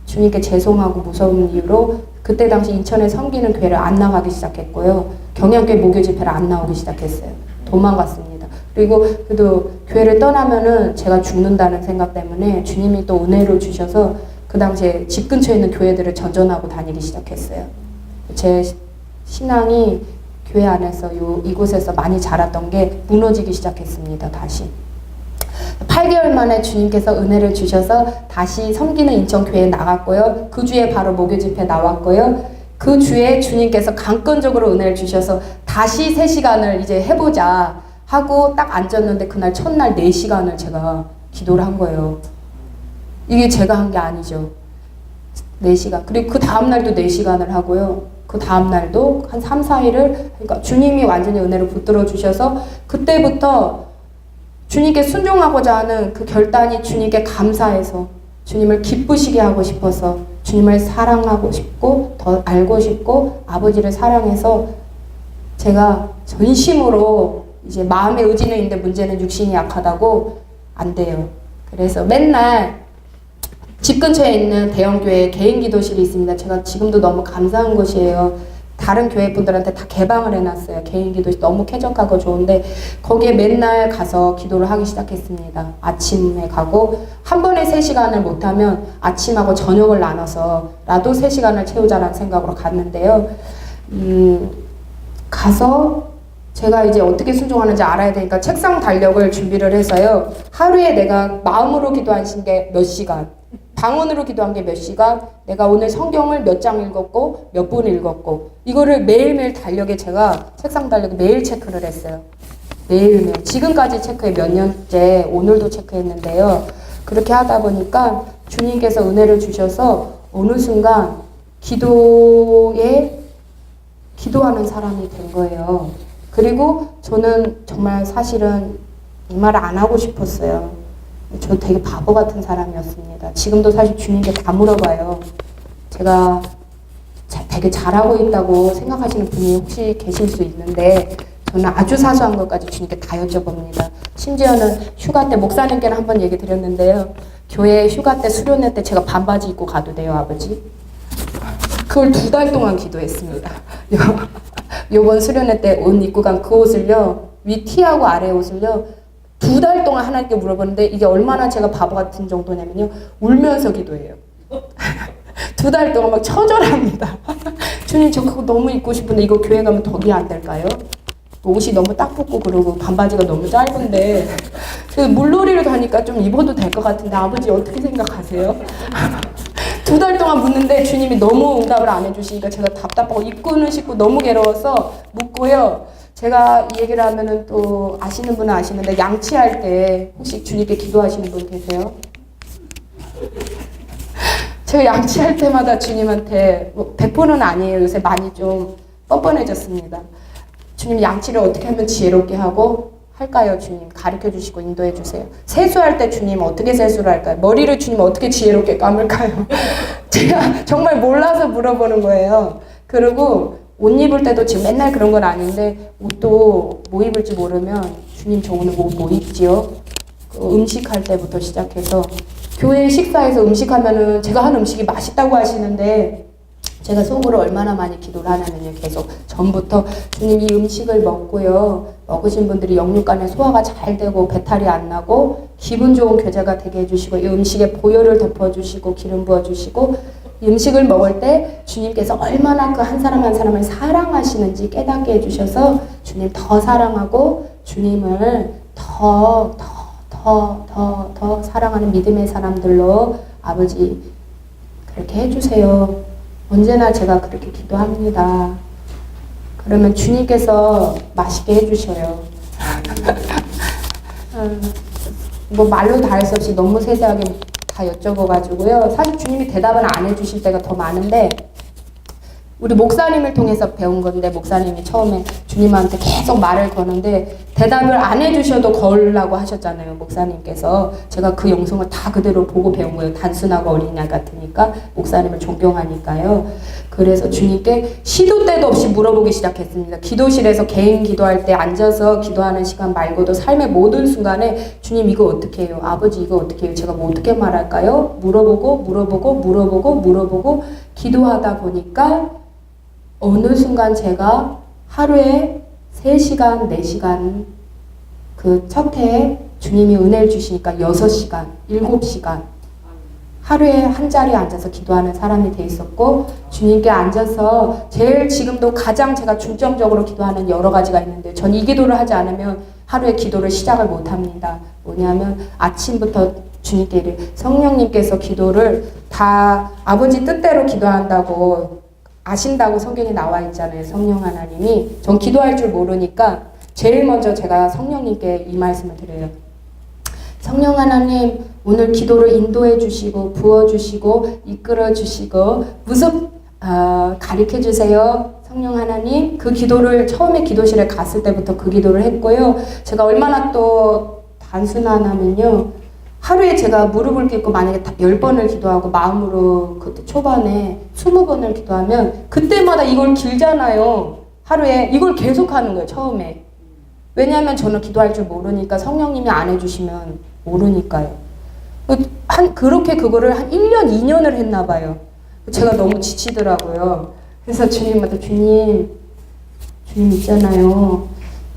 주님께 죄송하고 무서운 이유로 그때 당시 인천에 섬기는 교회를 안 나가기 시작했고요. 경양교회 목요 집회를 안 나오기 시작했어요. 도망갔습니다. 그리고 그래도 교회를 떠나면은 제가 죽는다는 생각 때문에 주님이 또 은혜로 주셔서 그 당시에 집 근처에 있는 교회들을 전전하고 다니기 시작했어요. 제 신앙이 교회 안에서 이곳에서 많이 자랐던 게 무너지기 시작했습니다. 다시. 8개월 만에 주님께서 은혜를 주셔서 다시 섬기는 인천교회에 나갔고요. 그 주에 바로 목요 집회 나왔고요. 그 주에 주님께서 강권적으로 은혜를 주셔서 다시 3시간을 이제 해보자 하고 딱 앉았는데 그날 첫날 4시간을 제가 기도를 한 거예요. 이게 제가 한 게 아니죠. 4시간. 그리고 그 다음날도 4시간을 하고요. 그 다음날도 한 3, 4일을 그러니까 주님이 완전히 은혜를 붙들어 주셔서 그때부터 주님께 순종하고자 하는 그 결단이 주님께 감사해서 주님을 기쁘시게 하고 싶어서 주님을 사랑하고 싶고 더 알고 싶고 아버지를 사랑해서 제가 전심으로 이제 마음의 의지는 있는데 문제는 육신이 약하다고 안 돼요. 그래서 맨날 집 근처에 있는 대형교회 개인 기도실이 있습니다. 제가 지금도 너무 감사한 곳이에요. 다 다른 교회 분들한테 다 개방을 해놨어요. 개인 기도실 너무 쾌적하고 좋은데 거기에 맨날 가서 기도를 하기 시작했습니다. 아침에 가고 한 번에 3시간을 못하면 아침하고 저녁을 나눠서라도 3시간을 채우자라는 생각으로 갔는데요. 가서 제가 이제 어떻게 순종하는지 알아야 되니까 책상 달력을 준비를 해서요. 하루에 내가 마음으로 기도한 게 몇 시간, 방언으로 기도한 게 몇 시간, 내가 오늘 성경을 몇 장 읽었고 몇 분 읽었고 이거를 매일매일 달력에 제가 책상 달력에 매일 체크를 했어요. 매일매일. 지금까지 체크해 몇 년째 오늘도 체크했는데요. 그렇게 하다 보니까 주님께서 은혜를 주셔서 어느 순간 기도하는 사람이 된 거예요. 그리고 저는 정말 사실은 이 말을 안 하고 싶었어요. 저 되게 바보 같은 사람이었습니다. 지금도 사실 주님께 다 물어봐요. 제가 되게 잘하고 있다고 생각하시는 분이 혹시 계실 수 있는데 저는 아주 사소한 것까지 주님께 다 여쭤봅니다. 심지어는 휴가 때 목사님께는 한번 얘기 드렸는데요. 교회 휴가 때 수련회 때 제가 반바지 입고 가도 돼요, 아버지? 그걸 2달 동안 기도했습니다. 요번 수련회 때 옷 입고 간 그 옷을요, 위 티하고 아래 옷을요, 2달 동안 하나님께 물어보는데 이게 얼마나 제가 바보 같은 정도냐면요, 울면서 기도해요. 2달 동안 막 처절합니다. 주님, 저 그거 너무 입고 싶은데 이거 교회 가면 덕이 안 될까요? 옷이 너무 딱 붙고 그러고 반바지가 너무 짧은데 물놀이를 가니까 좀 입어도 될 것 같은데 아버지 어떻게 생각하세요? 2달 동안 묻는데 주님이 너무 응답을 안 해주시니까 제가 답답하고 입고는 싶고 너무 괴로워서 묻고요. 제가 이 얘기를 하면은 또 아시는 분은 아시는데 양치할 때 혹시 주님께 기도하시는 분 계세요? 제가 양치할 때마다 주님한테 100%는 아니에요. 요새 많이 좀 뻔뻔해졌습니다. 주님, 양치를 어떻게 하면 지혜롭게 하고 할까요? 주님 가르쳐 주시고 인도해 주세요. 세수할 때 주님 어떻게 세수를 할까요? 머리를 주님 어떻게 지혜롭게 감을까요? 제가 정말 몰라서 물어보는 거예요. 그리고 옷 입을 때도 지금 맨날 그런 건 아닌데 옷도 뭐 입을지 모르면 주님 저 오늘 뭐 입지요? 음식할 때부터 시작해서 교회 식사에서 음식하면은 제가 한 음식이 맛있다고 하시는데 제가 속으로 얼마나 많이 기도를 하냐면요. 계속 전부터 주님 이 음식을 먹고요. 먹으신 분들이 영육간에 소화가 잘 되고 배탈이 안 나고 기분 좋은 교제가 되게 해주시고 이 음식에 보혈을 덮어주시고 기름 부어주시고 이 음식을 먹을 때 주님께서 얼마나 그 한 사람 한 사람을 사랑하시는지 깨닫게 해주셔서 주님 더 사랑하고 주님을 더 사랑하는 믿음의 사람들로 아버지 그렇게 해주세요. 언제나 제가 그렇게 기도합니다. 그러면 주님께서 맛있게 해주셔요. 뭐 말로 다 할 수 없이 너무 세세하게 다 여쭤봐가지고요. 사실 주님이 대답은 안 해주실 때가 더 많은데 우리 목사님을 통해서 배운 건데 목사님이 처음에 주님한테 계속 말을 거는데 대답을 안 해주셔도 걸으라고 하셨잖아요. 목사님께서. 제가 그 영성을 다 그대로 보고 배운 거예요. 단순하고 어린아이 같으니까 목사님을 존경하니까요. 그래서 주님께 시도 때도 없이 물어보기 시작했습니다. 기도실에서 개인 기도할 때 앉아서 기도하는 시간 말고도 삶의 모든 순간에 주님 이거 어떻게 해요? 아버지 이거 어떻게 해요? 제가 뭐 어떻게 말할까요? 물어보고 기도하다 보니까 어느 순간 제가 하루에 3시간, 4시간 그 첫 해에 주님이 은혜를 주시니까 6시간, 7시간 하루에 한 자리에 앉아서 기도하는 사람이 돼 있었고 주님께 앉아서 제일 지금도 가장 제가 중점적으로 기도하는 여러 가지가 있는데 전 이 기도를 하지 않으면 하루에 기도를 시작을 못 합니다. 뭐냐면 아침부터 주님께 이래 성령님께서 기도를 다 아버지 뜻대로 기도한다고 아신다고 성경에 나와 있잖아요. 성령 하나님이. 전 기도할 줄 모르니까 제일 먼저 제가 성령님께 이 말씀을 드려요. 성령 하나님 오늘 기도를 인도해 주시고 부어 주시고 이끌어 주시고 가르쳐 주세요. 성령 하나님 그 기도를 처음에 기도실에 갔을 때부터 그 기도를 했고요. 제가 얼마나 또 단순하냐면요. 하루에 제가 무릎을 꿇고 만약에 10번을 기도하고 마음으로 그때 초반에 20번을 기도하면 그때마다 이걸 길잖아요. 하루에 이걸 계속 하는 거예요. 처음에. 왜냐하면 저는 기도할 줄 모르니까 성령님이 안 해주시면 모르니까요. 그렇게 그거를 한 1년, 2년을 했나 봐요. 제가 너무 지치더라고요. 그래서 주님한테 주님 있잖아요.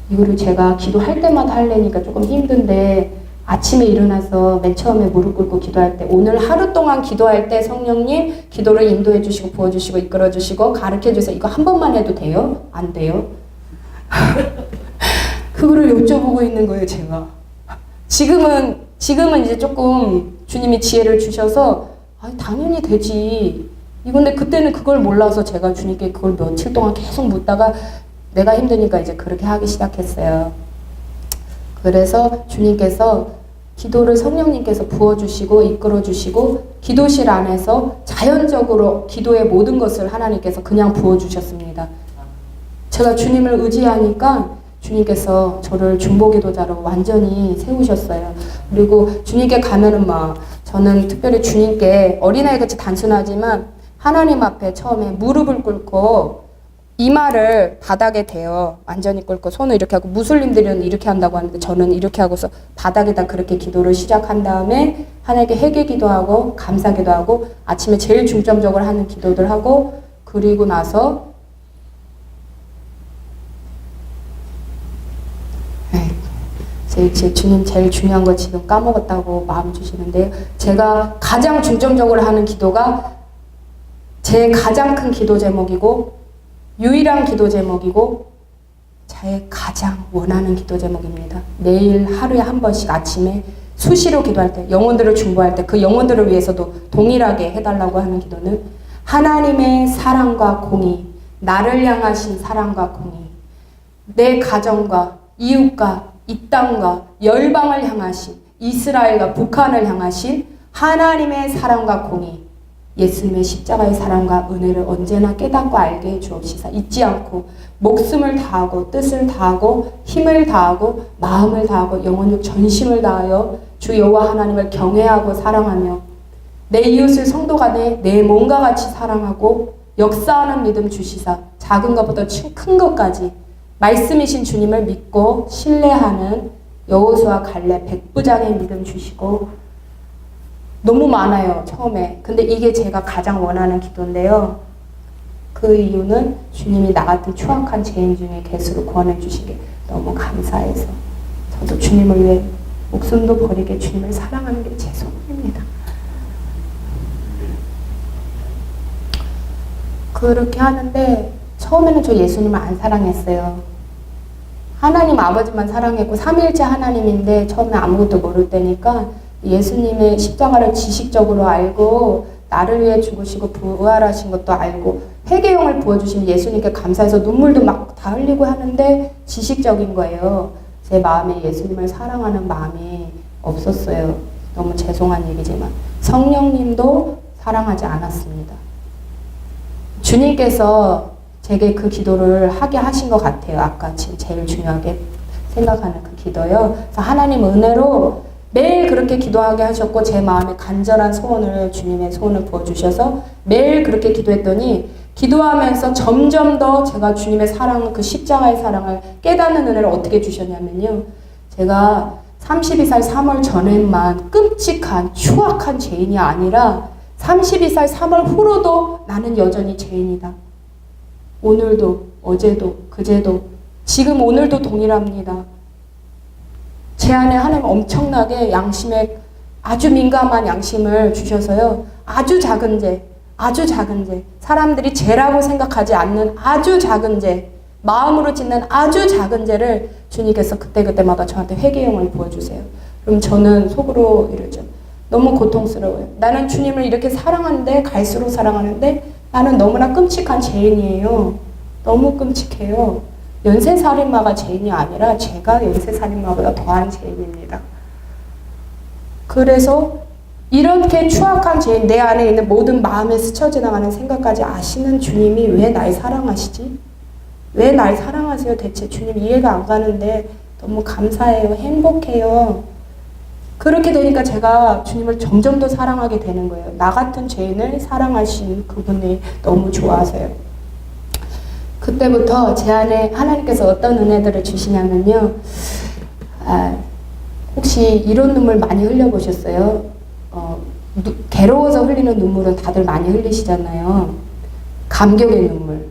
이거를 제가 기도할 때마다 하려니까 조금 힘든데 아침에 일어나서 맨 처음에 무릎 꿇고 기도할 때 오늘 하루 동안 기도할 때 성령님 기도를 인도해 주시고 부어주시고 이끌어 주시고 가르쳐 주세요. 이거 한 번만 해도 돼요? 안 돼요? 그거를 여쭤보고 있는 거예요, 제가. 지금은 이제 조금 주님이 지혜를 주셔서 당연히 되지. 이건데 그때는 그걸 몰라서 제가 주님께 그걸 며칠 동안 계속 묻다가 내가 힘드니까 이제 그렇게 하기 시작했어요. 그래서 주님께서 기도를 성령님께서 부어주시고 이끌어주시고 기도실 안에서 자연적으로 기도의 모든 것을 하나님께서 그냥 부어주셨습니다. 제가 주님을 의지하니까 주님께서 저를 중보기도자로 완전히 세우셨어요. 그리고 주님께 가면은 저는 특별히 주님께 어린아이같이 단순하지만 하나님 앞에 처음에 무릎을 꿇고 이마를 바닥에 대어 완전히 꿇고 손을 이렇게 하고 무슬림들은 이렇게 한다고 하는데 저는 이렇게 하고서 바닥에다 그렇게 기도를 시작한 다음에 하나님께 회개 기도하고 감사 기도하고 아침에 제일 중점적으로 하는 기도들 하고 그리고 나서 제 주님 제일 중요한 거 지금 까먹었다고 마음 주시는데요. 제가 가장 중점적으로 하는 기도가 제 가장 큰 기도 제목이고 유일한 기도 제목이고 제 가장 원하는 기도 제목입니다. 매일 하루에 한 번씩 아침에 수시로 기도할 때 영혼들을 중보할 때 그 영혼들을 위해서도 동일하게 해달라고 하는 기도는 하나님의 사랑과 공의, 나를 향하신 사랑과 공의, 내 가정과 이웃과 이 땅과 열방을 향하신 이스라엘과 북한을 향하신 하나님의 사랑과 공의, 예수님의 십자가의 사랑과 은혜를 언제나 깨닫고 알게 해 주옵시사. 잊지 않고 목숨을 다하고 뜻을 다하고 힘을 다하고 마음을 다하고 영혼력 전심을 다하여 주 여호와 하나님을 경외하고 사랑하며 내 이웃을 성도 간에 내 몸과 같이 사랑하고 역사하는 믿음 주시사. 작은 것부터 큰 것까지 말씀이신 주님을 믿고 신뢰하는 여호수아 갈렙 백부장의 믿음 주시고 너무 많아요, 처음에. 근데 이게 제가 가장 원하는 기도인데요. 그 이유는 주님이 나 같은 추악한 죄인 중에 개수를 구원해 주신 게 너무 감사해서 저도 주님을 위해 목숨도 버리게 주님을 사랑하는 게 제 소원입니다. 그렇게 하는데 처음에는 저 예수님을 안 사랑했어요. 하나님 아버지만 사랑했고 삼위일체 하나님인데 처음에 아무것도 모를 때니까 예수님의 십자가를 지식적으로 알고 나를 위해 죽으시고 부활하신 것도 알고 회개용을 부어주신 예수님께 감사해서 눈물도 막 다 흘리고 하는데 지식적인 거예요. 제 마음에 예수님을 사랑하는 마음이 없었어요. 너무 죄송한 얘기지만 성령님도 사랑하지 않았습니다. 주님께서 제게 그 기도를 하게 하신 것 같아요. 아까 지금 제일 중요하게 생각하는 그 기도요. 그래서 하나님 은혜로 매일 그렇게 기도하게 하셨고 제 마음에 간절한 소원을 주님의 소원을 부어주셔서 매일 그렇게 기도했더니 기도하면서 점점 더 제가 주님의 사랑, 그 십자가의 사랑을 깨닫는 은혜를 어떻게 주셨냐면요. 제가 32살 3월 전에만 끔찍한 추악한 죄인이 아니라 32살 3월 후로도 나는 여전히 죄인이다. 오늘도 어제도 그제도 지금 오늘도 동일합니다. 제 안에 하나님 엄청나게 양심에 아주 민감한 양심을 주셔서요. 아주 작은 죄, 사람들이 죄라고 생각하지 않는 아주 작은 죄, 마음으로 짓는 아주 작은 죄를 주님께서 그때그때마다 저한테 회개용을 부어주세요. 그럼 저는 속으로 이러죠. 너무 고통스러워요. 나는 주님을 이렇게 사랑하는데 갈수록 사랑하는데 나는 너무나 끔찍한 죄인이에요. 너무 끔찍해요. 연쇄살인마가 죄인이 아니라 제가 연쇄살인마보다 더한 죄인입니다. 그래서 이렇게 추악한 죄인, 내 안에 있는 모든 마음에 스쳐 지나가는 생각까지 아시는 주님이 왜 날 사랑하시지? 왜 날 사랑하세요? 대체 주님 이해가 안 가는데 너무 감사해요. 행복해요. 그렇게 되니까 제가 주님을 점점 더 사랑하게 되는 거예요. 나 같은 죄인을 사랑하신 그분이 너무 좋아서요. 그때부터 제 안에 하나님께서 어떤 은혜들을 주시냐면요. 혹시 이런 눈물 많이 흘려보셨어요? 괴로워서 흘리는 눈물은 다들 많이 흘리시잖아요. 감격의 눈물,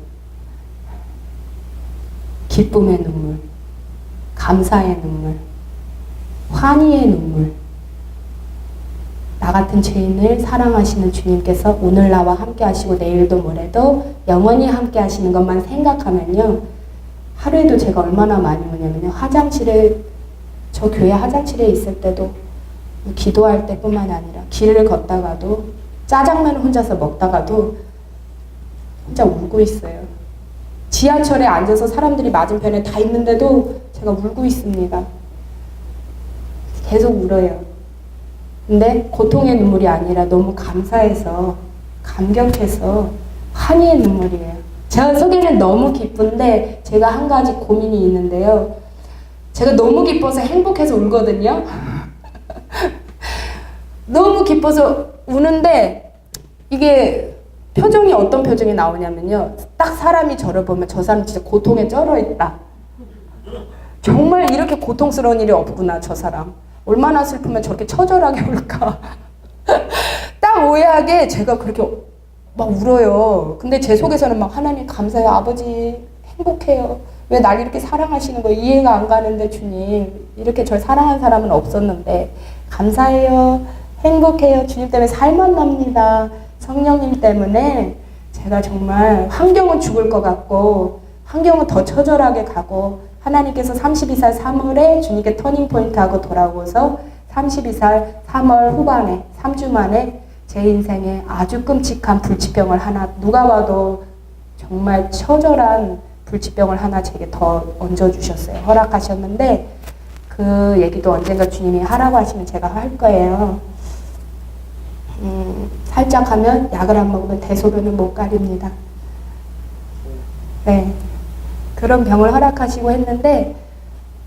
기쁨의 눈물, 감사의 눈물, 환희의 눈물. 나 같은 죄인을 사랑하시는 주님께서 오늘 나와 함께 하시고 내일도 모레도 영원히 함께 하시는 것만 생각하면요, 하루에도 제가 얼마나 많이 우냐면요, 저 교회 화장실에 있을 때도, 기도할 때뿐만 아니라 길을 걷다가도, 짜장면을 혼자서 먹다가도 혼자 울고 있어요. 지하철에 앉아서 사람들이 맞은편에 다 있는데도 제가 울고 있습니다. 계속 울어요. 근데 고통의 눈물이 아니라 너무 감사해서, 감격해서 환희의 눈물이에요. 제 속에는 너무 기쁜데 제가 한 가지 고민이 있는데요. 제가 너무 기뻐서 행복해서 울거든요. 너무 기뻐서 우는데 이게 표정이 어떤 표정이 나오냐면요, 딱 사람이 저를 보면 저 사람 진짜 고통에 쩔어있다, 정말 이렇게 고통스러운 일이 없구나, 저 사람 얼마나 슬프면 저렇게 처절하게 울까. 딱 오해하게 제가 그렇게 막 울어요. 근데 제 속에서는 막, 하나님 감사해요, 아버지 행복해요, 왜 날 이렇게 사랑하시는 거예요, 이해가 안 가는데 주님, 이렇게 절 사랑한 사람은 없었는데 감사해요, 행복해요, 주님 때문에 살만 납니다, 성령님 때문에. 제가 정말 환경은 죽을 것 같고 환경은 더 처절하게 가고, 하나님께서 32살 3월에 주님께 터닝포인트하고 돌아오고서 32살 3월 후반에 3주 만에 제 인생에 아주 끔찍한 불치병을 하나, 누가 봐도 정말 처절한 불치병을 하나 제게 더 얹어주셨어요. 허락하셨는데 그 얘기도 언젠가 주님이 하라고 하시면 제가 할 거예요. 살짝 하면 약을 안 먹으면 대소변을 못 가립니다. 네, 그런 병을 허락하시고 했는데,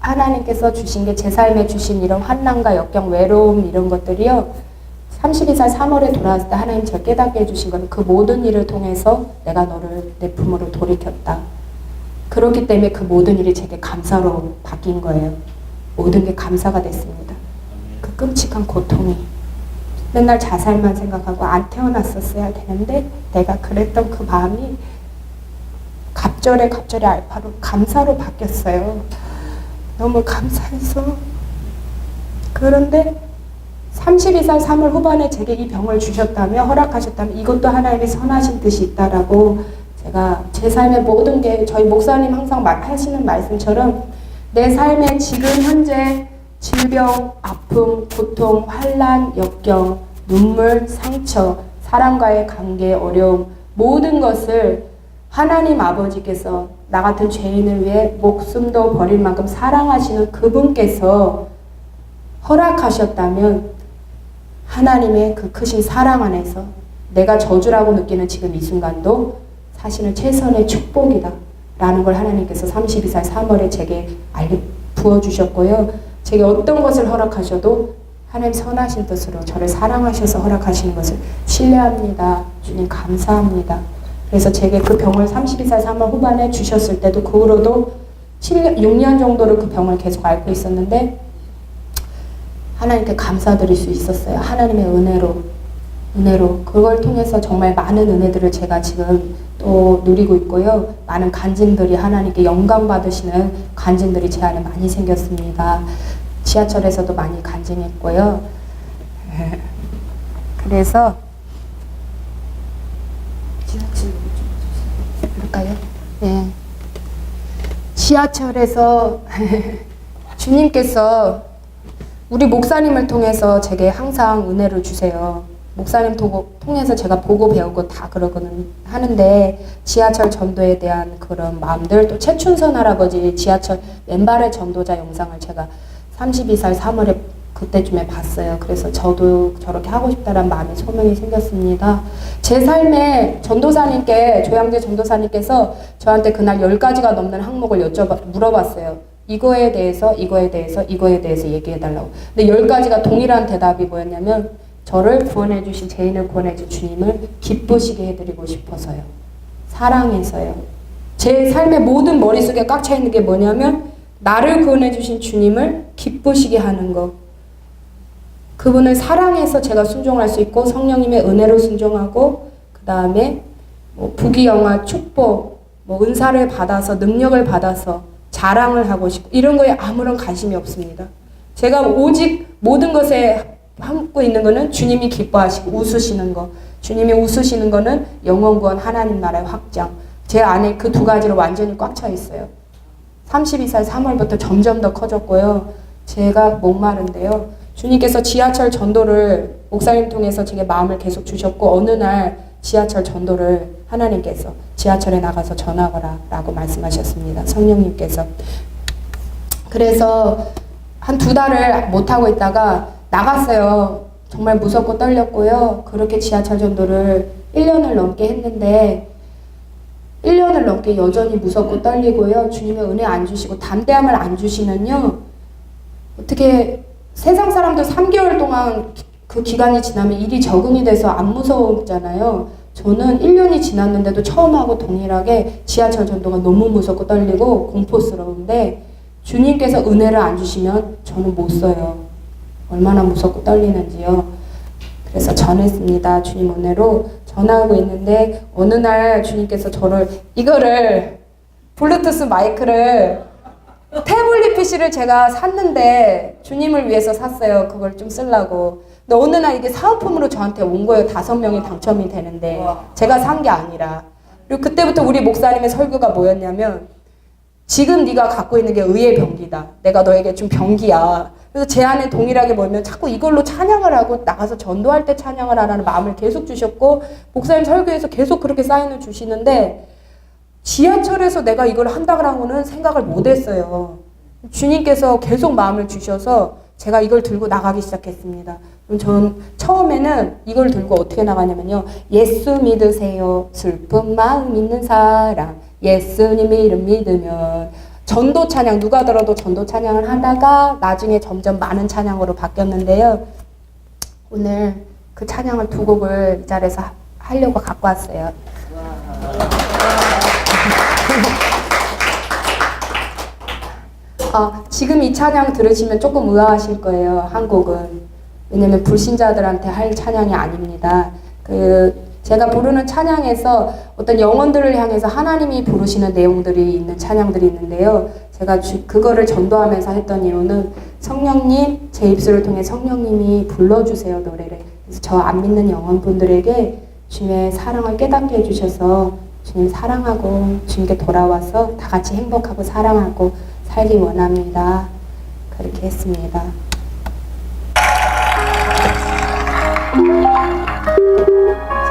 하나님께서 주신 게, 제 삶에 주신 이런 환난과 역경, 외로움, 이런 것들이요, 32살 3월에 돌아왔을 때 하나님 절 깨닫게 해주신 건, 그 모든 일을 통해서 내가 너를 내 품으로 돌이켰다. 그렇기 때문에 그 모든 일이 제게 감사로 바뀐 거예요. 모든 게 감사가 됐습니다. 그 끔찍한 고통이, 맨날 자살만 생각하고 안 태어났었어야 되는데 내가 그랬던 그 마음이 갑절에 알파로 감사로 바뀌었어요. 너무 감사해서. 그런데 32살 3월 후반에 제게 이 병을 주셨다면, 허락하셨다면 이것도 하나님의 선하신 뜻이 있다라고, 제가 제 삶의 모든 게, 저희 목사님 항상 하시는 말씀처럼, 내 삶의 지금 현재 질병, 아픔, 고통, 환난, 역경, 눈물, 상처, 사람과의 관계, 어려움, 모든 것을 하나님 아버지께서 나 같은 죄인을 위해 목숨도 버릴 만큼 사랑하시는 그분께서 허락하셨다면, 하나님의 그 크신 사랑 안에서 내가 저주라고 느끼는 지금 이 순간도 사실은 최선의 축복이다 라는 걸 하나님께서 32살 3월에 제게 부어주셨고요. 제게 어떤 것을 허락하셔도 하나님 선하신 뜻으로 저를 사랑하셔서 허락하시는 것을 신뢰합니다. 주님 감사합니다. 그래서 제게 그 병을 32살 3월 후반에 주셨을 때도, 그 후로도 6년 정도를 그 병을 계속 앓고 있었는데 하나님께 감사드릴 수 있었어요. 하나님의 은혜로 그걸 통해서 정말 많은 은혜들을 제가 지금 또 누리고 있고요. 많은 간증들이, 하나님께 영광 받으시는 간증들이 제 안에 많이 생겼습니다. 지하철에서도 많이 간증했고요. 그래서 그럴까요? 예. 지하철에서 주님께서 우리 목사님을 통해서 제게 항상 은혜를 주세요. 목사님 통해서 제가 보고 배우고 다 그러고는 하는데, 지하철 전도에 대한 그런 마음들, 또 최춘선 할아버지 지하철 맨발의 전도자 영상을 제가 32살 3월에 그때쯤에 봤어요. 그래서 저도 저렇게 하고 싶다는 마음이 소명이 생겼습니다. 제 삶에 전도사님께, 조양재 전도사님께서 저한테 그날 10가지가 넘는 항목을 물어봤어요. 이거에 대해서 얘기해달라고. 근데 10가지가 동일한 대답이 뭐였냐면, 저를 구원해주신, 죄인을 구원해준 주님을 기쁘시게 해드리고 싶어서요. 사랑해서요. 제 삶의 모든 머릿속에 꽉 차있는 게 뭐냐면, 나를 구원해주신 주님을 기쁘시게 하는 것. 그분을 사랑해서 제가 순종할 수 있고, 성령님의 은혜로 순종하고, 그 다음에 뭐 부귀영화, 축복, 뭐 은사를 받아서 능력을 받아서 자랑을 하고 싶고 이런 거에 아무런 관심이 없습니다. 제가 오직 모든 것에 함고 있는 거는 주님이 기뻐하시고 웃으시는 거, 주님이 웃으시는 거는 영원 구원 하나님 나라의 확장. 제 안에 그 두 가지로 완전히 꽉 차 있어요. 32살 3월부터 점점 더 커졌고요. 제가 목마른데요. 주님께서 지하철 전도를 목사님 통해서 제게 마음을 계속 주셨고 어느 날 지하철 전도를 하나님께서 지하철에 나가서 전하거라 라고 말씀하셨습니다. 성령님께서. 그래서 한 2달을 못하고 있다가 나갔어요. 정말 무섭고 떨렸고요. 그렇게 지하철 전도를 1년을 넘게 했는데 1년을 넘게 여전히 무섭고 떨리고요. 주님의 은혜 안 주시고 담대함을 안 주시면요. 어떻게 세상 사람들 3개월 동안 그 기간이 지나면 일이 적응이 돼서 안 무서웠잖아요. 저는 1년이 지났는데도 처음하고 동일하게 지하철 전도가 너무 무섭고 떨리고 공포스러운데 주님께서 은혜를 안 주시면 저는 못 써요. 얼마나 무섭고 떨리는지요. 그래서 전했습니다. 주님 은혜로 전하고 있는데 어느 날 주님께서 저를 이거를 블루투스 마이크를 태블릿 PC를 제가 샀는데 주님을 위해서 샀어요. 그걸 좀 쓰려고. 근데 어느 날 이게 사은품으로 저한테 온 거예요. 5명이 당첨이 되는데 제가 산 게 아니라. 그리고 그때부터 우리 목사님의 설교가 뭐였냐면 지금 네가 갖고 있는 게 의의 병기다. 내가 너에게 준 병기야. 그래서 제 안에 동일하게 뭐냐면 자꾸 이걸로 찬양을 하고 나가서 전도할 때 찬양을 하라는 마음을 계속 주셨고 목사님 설교에서 계속 그렇게 사인을 주시는데 지하철에서 내가 이걸 한다고는 생각을 못 했어요. 주님께서 계속 마음을 주셔서 제가 이걸 들고 나가기 시작했습니다. 그럼 전 처음에는 이걸 들고 어떻게 나가냐면요. 예수 믿으세요. 슬픈 마음 있는 사람. 예수님 이름 믿으면. 전도 찬양, 누가 들어도 전도 찬양을 하다가 나중에 점점 많은 찬양으로 바뀌었는데요. 오늘 그 찬양을 2곡을 이 자리에서 하려고 갖고 왔어요. 지금 이 찬양 들으시면 조금 의아하실 거예요. 한 곡은. 왜냐면 불신자들한테 할 찬양이 아닙니다. 제가 부르는 찬양에서 어떤 영혼들을 향해서 하나님이 부르시는 내용들이 있는 찬양들이 있는데요. 제가 그거를 전도하면서 했던 이유는 성령님, 제 입술을 통해 성령님이 불러주세요, 노래를. 그래서 저 안 믿는 영혼분들에게 주님의 사랑을 깨닫게 해주셔서 주님 사랑하고 주님께 돌아와서 다 같이 행복하고 사랑하고 살기 원합니다. 그렇게 했습니다.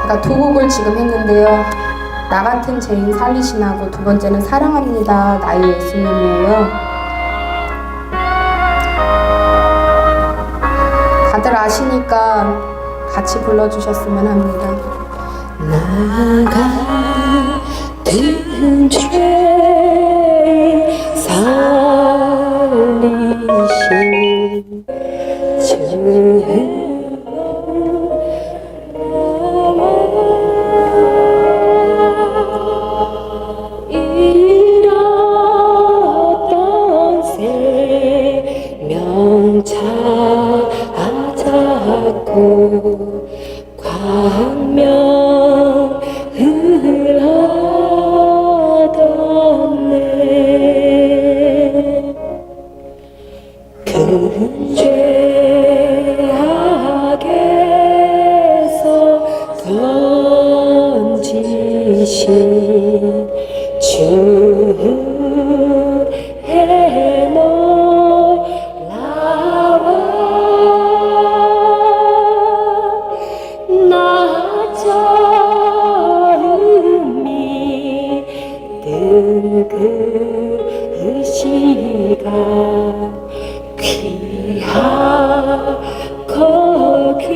제가 2곡을 지금 했는데요. 나 같은 죄인 살리시나고 2번째는 사랑합니다. 나의 예수님이에요. 다들 아시니까 같이 불러주셨으면 합니다. 나 같은 죄인 살리신 주 찾았고 광명을 얻었네. 큰 죄악에서 건지신 주의 놀라워 나 처음 믿은 그 시간 귀하고 귀하다.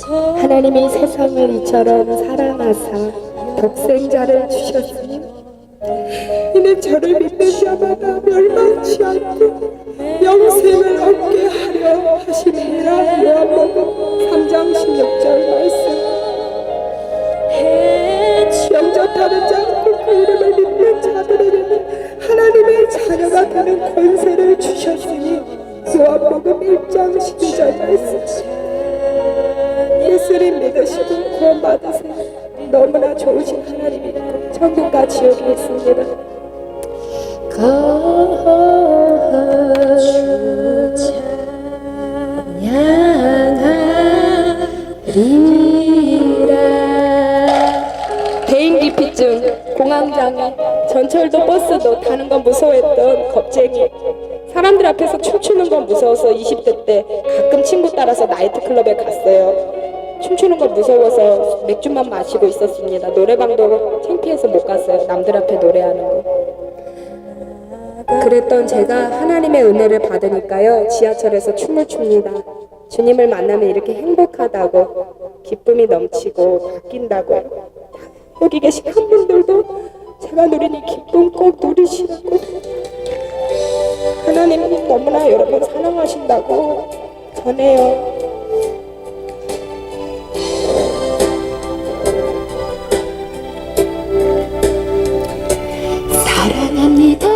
하나님이 세상을 이처럼 사랑하사 독생자를 주셨으니 이는 저를 믿는 자마다 멸망치 않고 영생을 얻게 하려 하심이라. 요한복음 3장 16절 말씀. 영접하는 자고 그 이름을 믿는 자들에게는 하나님의 자녀가 되는 권세를 주셨으니. 요한복음 1장 12절 말씀. 예수님 믿으시고 구원 받으세요. 너무나 좋으신 하나님이고 천국과 지옥이 있습니다. 대인기피증, 공황장애, 전철도 버스도 타는 건 무서워했던 겁쟁이. 사람들 앞에서 춤추는 건 무서워서 20대 때 가끔 친구 따라서 나이트클럽에 갔어요. 춤추는 건 무서워서 맥주만 마시고 있었습니다. 노래방도 창피해서 못 갔어요. 남들 앞에 노래하는 거. 그랬던 제가 하나님의 은혜를 받으니까요, 지하철에서 춤을 춥니다. 주님을 만나면 이렇게 행복하다고, 기쁨이 넘치고 바뀐다고요. 여기 계신 한 분들도 제가 누린 이 기쁨 꼭 누리시라고, 하나님이 너무나 여러분 사랑하신다고 전해요. 사랑합니다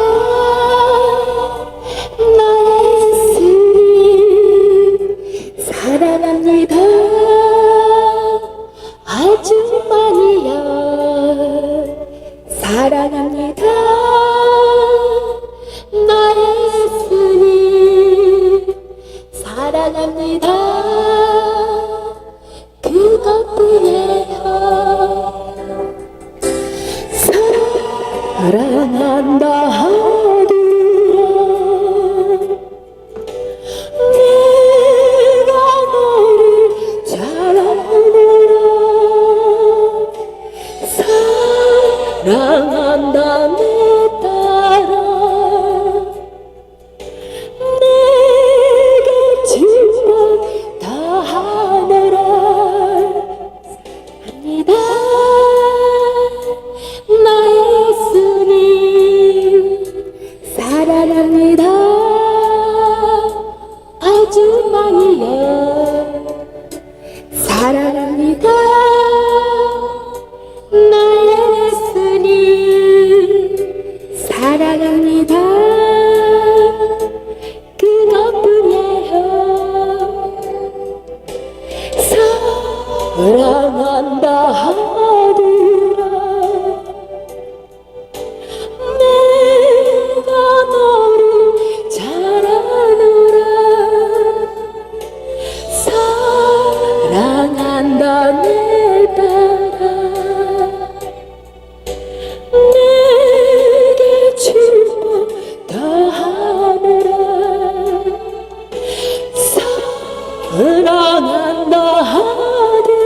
나의 예수님, 사랑합니다 아주 많이요. 사랑합니다 나의 예수님, 사랑합니다 그것뿐이에요. 사랑한다 하더라 내가 너를 잘 아느라. 사랑한다 내 딸아 내게 증거 다 하느라. 합니다 나의 예수님, 사랑합니다 아주 많이요. 사랑합니다 나의 예수님, 사랑합니다 그것뿐이에요. 사랑한다 하더라 내가 너를 잘 아노라. 사랑한다 내 딸아 내게 축복 더하노라. 사랑한다 하더라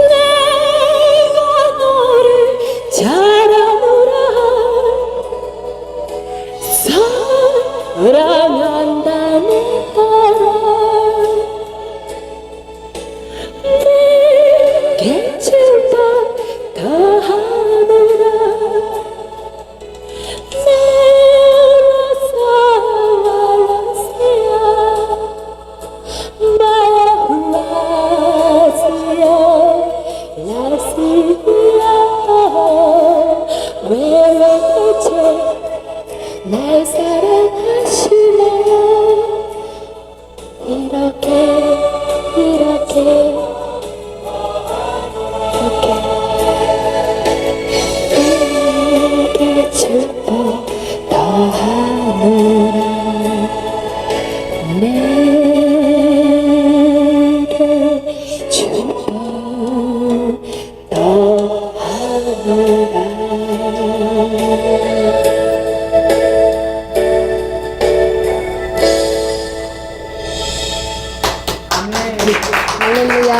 내가 너를 잘 아노라. 사랑한다 내 딸아 내게 축복 더하노라. 날 사랑하시나요? 이렇게 내게 축복 더하노라. 내게 축복 더하노라. 할렐루야.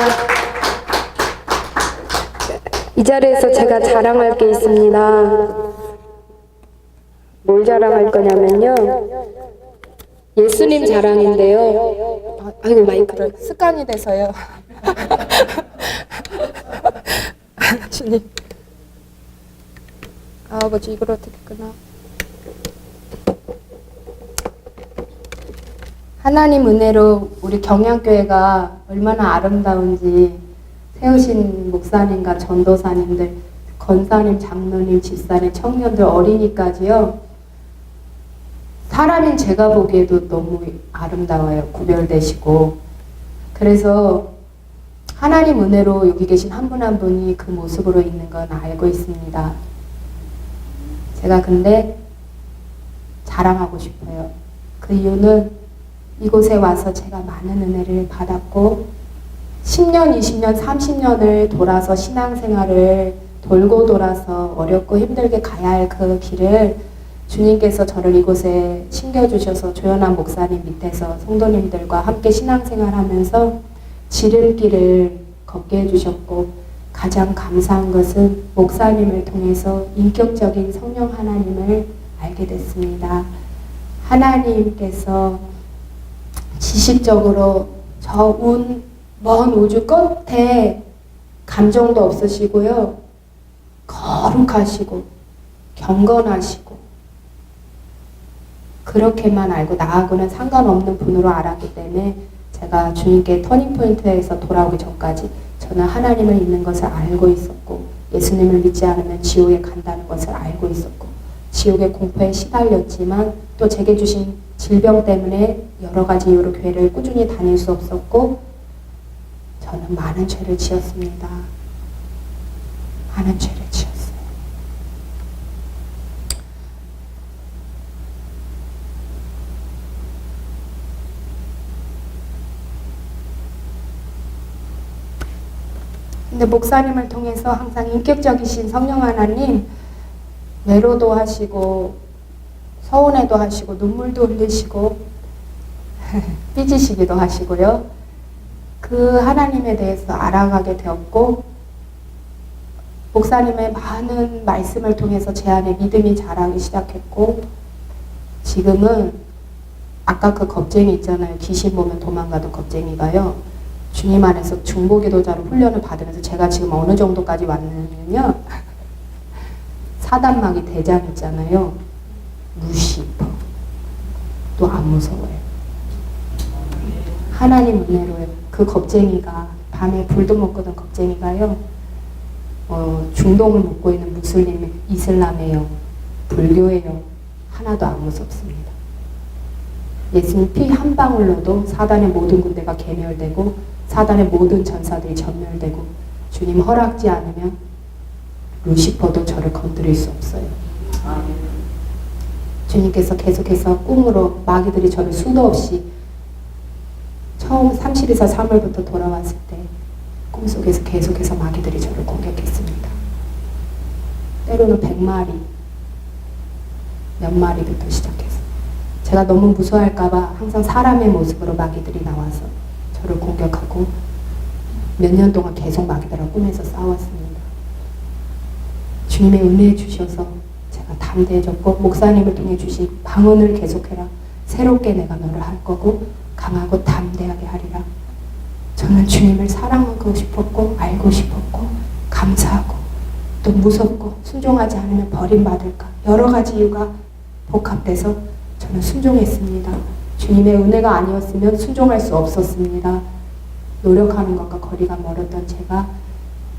이 자리에서 제가 자랑할 게 있습니다. 뭘 자랑할 거냐면요, 예수님 자랑인데요. 아이고 마이크를 습관이 돼서요. 주님, 아버지 이걸 어떻게 끊어? 하나님 은혜로 우리 경양교회가 얼마나 아름다운지 세우신 목사님과 전도사님들, 권사님, 장로님, 집사님, 청년들, 어린이까지요. 사람인 제가 보기에도 너무 아름다워요. 구별되시고. 그래서 하나님 은혜로 여기 계신 한 분 한 분이 그 모습으로 있는 건 알고 있습니다. 제가 근데 자랑하고 싶어요. 그 이유는 이곳에 와서 제가 많은 은혜를 받았고 10년, 20년, 30년을 돌아서 신앙생활을 돌고 돌아서 어렵고 힘들게 가야 할 그 길을 주님께서 저를 이곳에 심겨주셔서 조연한 목사님 밑에서 성도님들과 함께 신앙생활하면서 지름길을 걷게 해주셨고 가장 감사한 것은 목사님을 통해서 인격적인 성령 하나님을 알게 됐습니다. 하나님께서 지식적으로 저 먼 우주 끝에 감정도 없으시고요. 거룩하시고 경건하시고 그렇게만 알고 나하고는 상관없는 분으로 알았기 때문에 제가 주님께 터닝포인트에서 돌아오기 전까지 저는 하나님을 있는 것을 알고 있었고 예수님을 믿지 않으면 지옥에 간다는 것을 알고 있었고 지옥의 공포에 시달렸지만 또 제게 주신 질병 때문에 여러 가지 이유로 교회를 꾸준히 다닐 수 없었고 저는 많은 죄를 지었습니다. 많은 죄를 지었어요. 근데 목사님을 통해서 항상 인격적이신 성령 하나님 외로도 하시고 서운해도 하시고 눈물도 흘리시고 삐지시기도 하시고요. 그 하나님에 대해서 알아가게 되었고 목사님의 많은 말씀을 통해서 제 안에 믿음이 자라기 시작했고 지금은 아까 그 겁쟁이 있잖아요. 귀신 보면 도망가던 겁쟁이가요. 주님 안에서 중보기도자로 훈련을 받으면서 제가 지금 어느 정도까지 왔느냐면요. 사단마귀 대장 있잖아요. 무시퍼. 또 안 무서워요. 하나님 은혜로요. 그 겁쟁이가 밤에 불도 못 끄던 겁쟁이가요. 중동을 묶고 있는 무슬림, 이슬람이에요. 불교예요. 하나도 안 무섭습니다. 예수님 피 한 방울로도 사단의 모든 군대가 괴멸되고 사단의 모든 전사들이 전멸되고 주님 허락지 않으면 루시퍼도 저를 건드릴 수 없어요. 주님께서 계속해서 꿈으로 마귀들이 저를 수도 없이 처음 30에서 3월부터 돌아왔을 때 꿈속에서 계속해서 마귀들이 저를 공격했습니다. 때로는 100마리, 몇 마리부터 시작해서 제가 너무 무서워할까봐 항상 사람의 모습으로 마귀들이 나와서 저를 공격하고 몇 년 동안 계속 마귀들하고 꿈에서 싸웠습니다. 주님의 은혜 주셔서 제가 담대해졌고 목사님을 통해 주신 방언을 계속해라. 새롭게 내가 너를 할 거고 강하고 담대하게 하리라. 저는 주님을 사랑하고 싶었고 알고 싶었고 감사하고 또 무섭고 순종하지 않으면 버림받을까 여러 가지 이유가 복합돼서 저는 순종했습니다. 주님의 은혜가 아니었으면 순종할 수 없었습니다. 노력하는 것과 거리가 멀었던 제가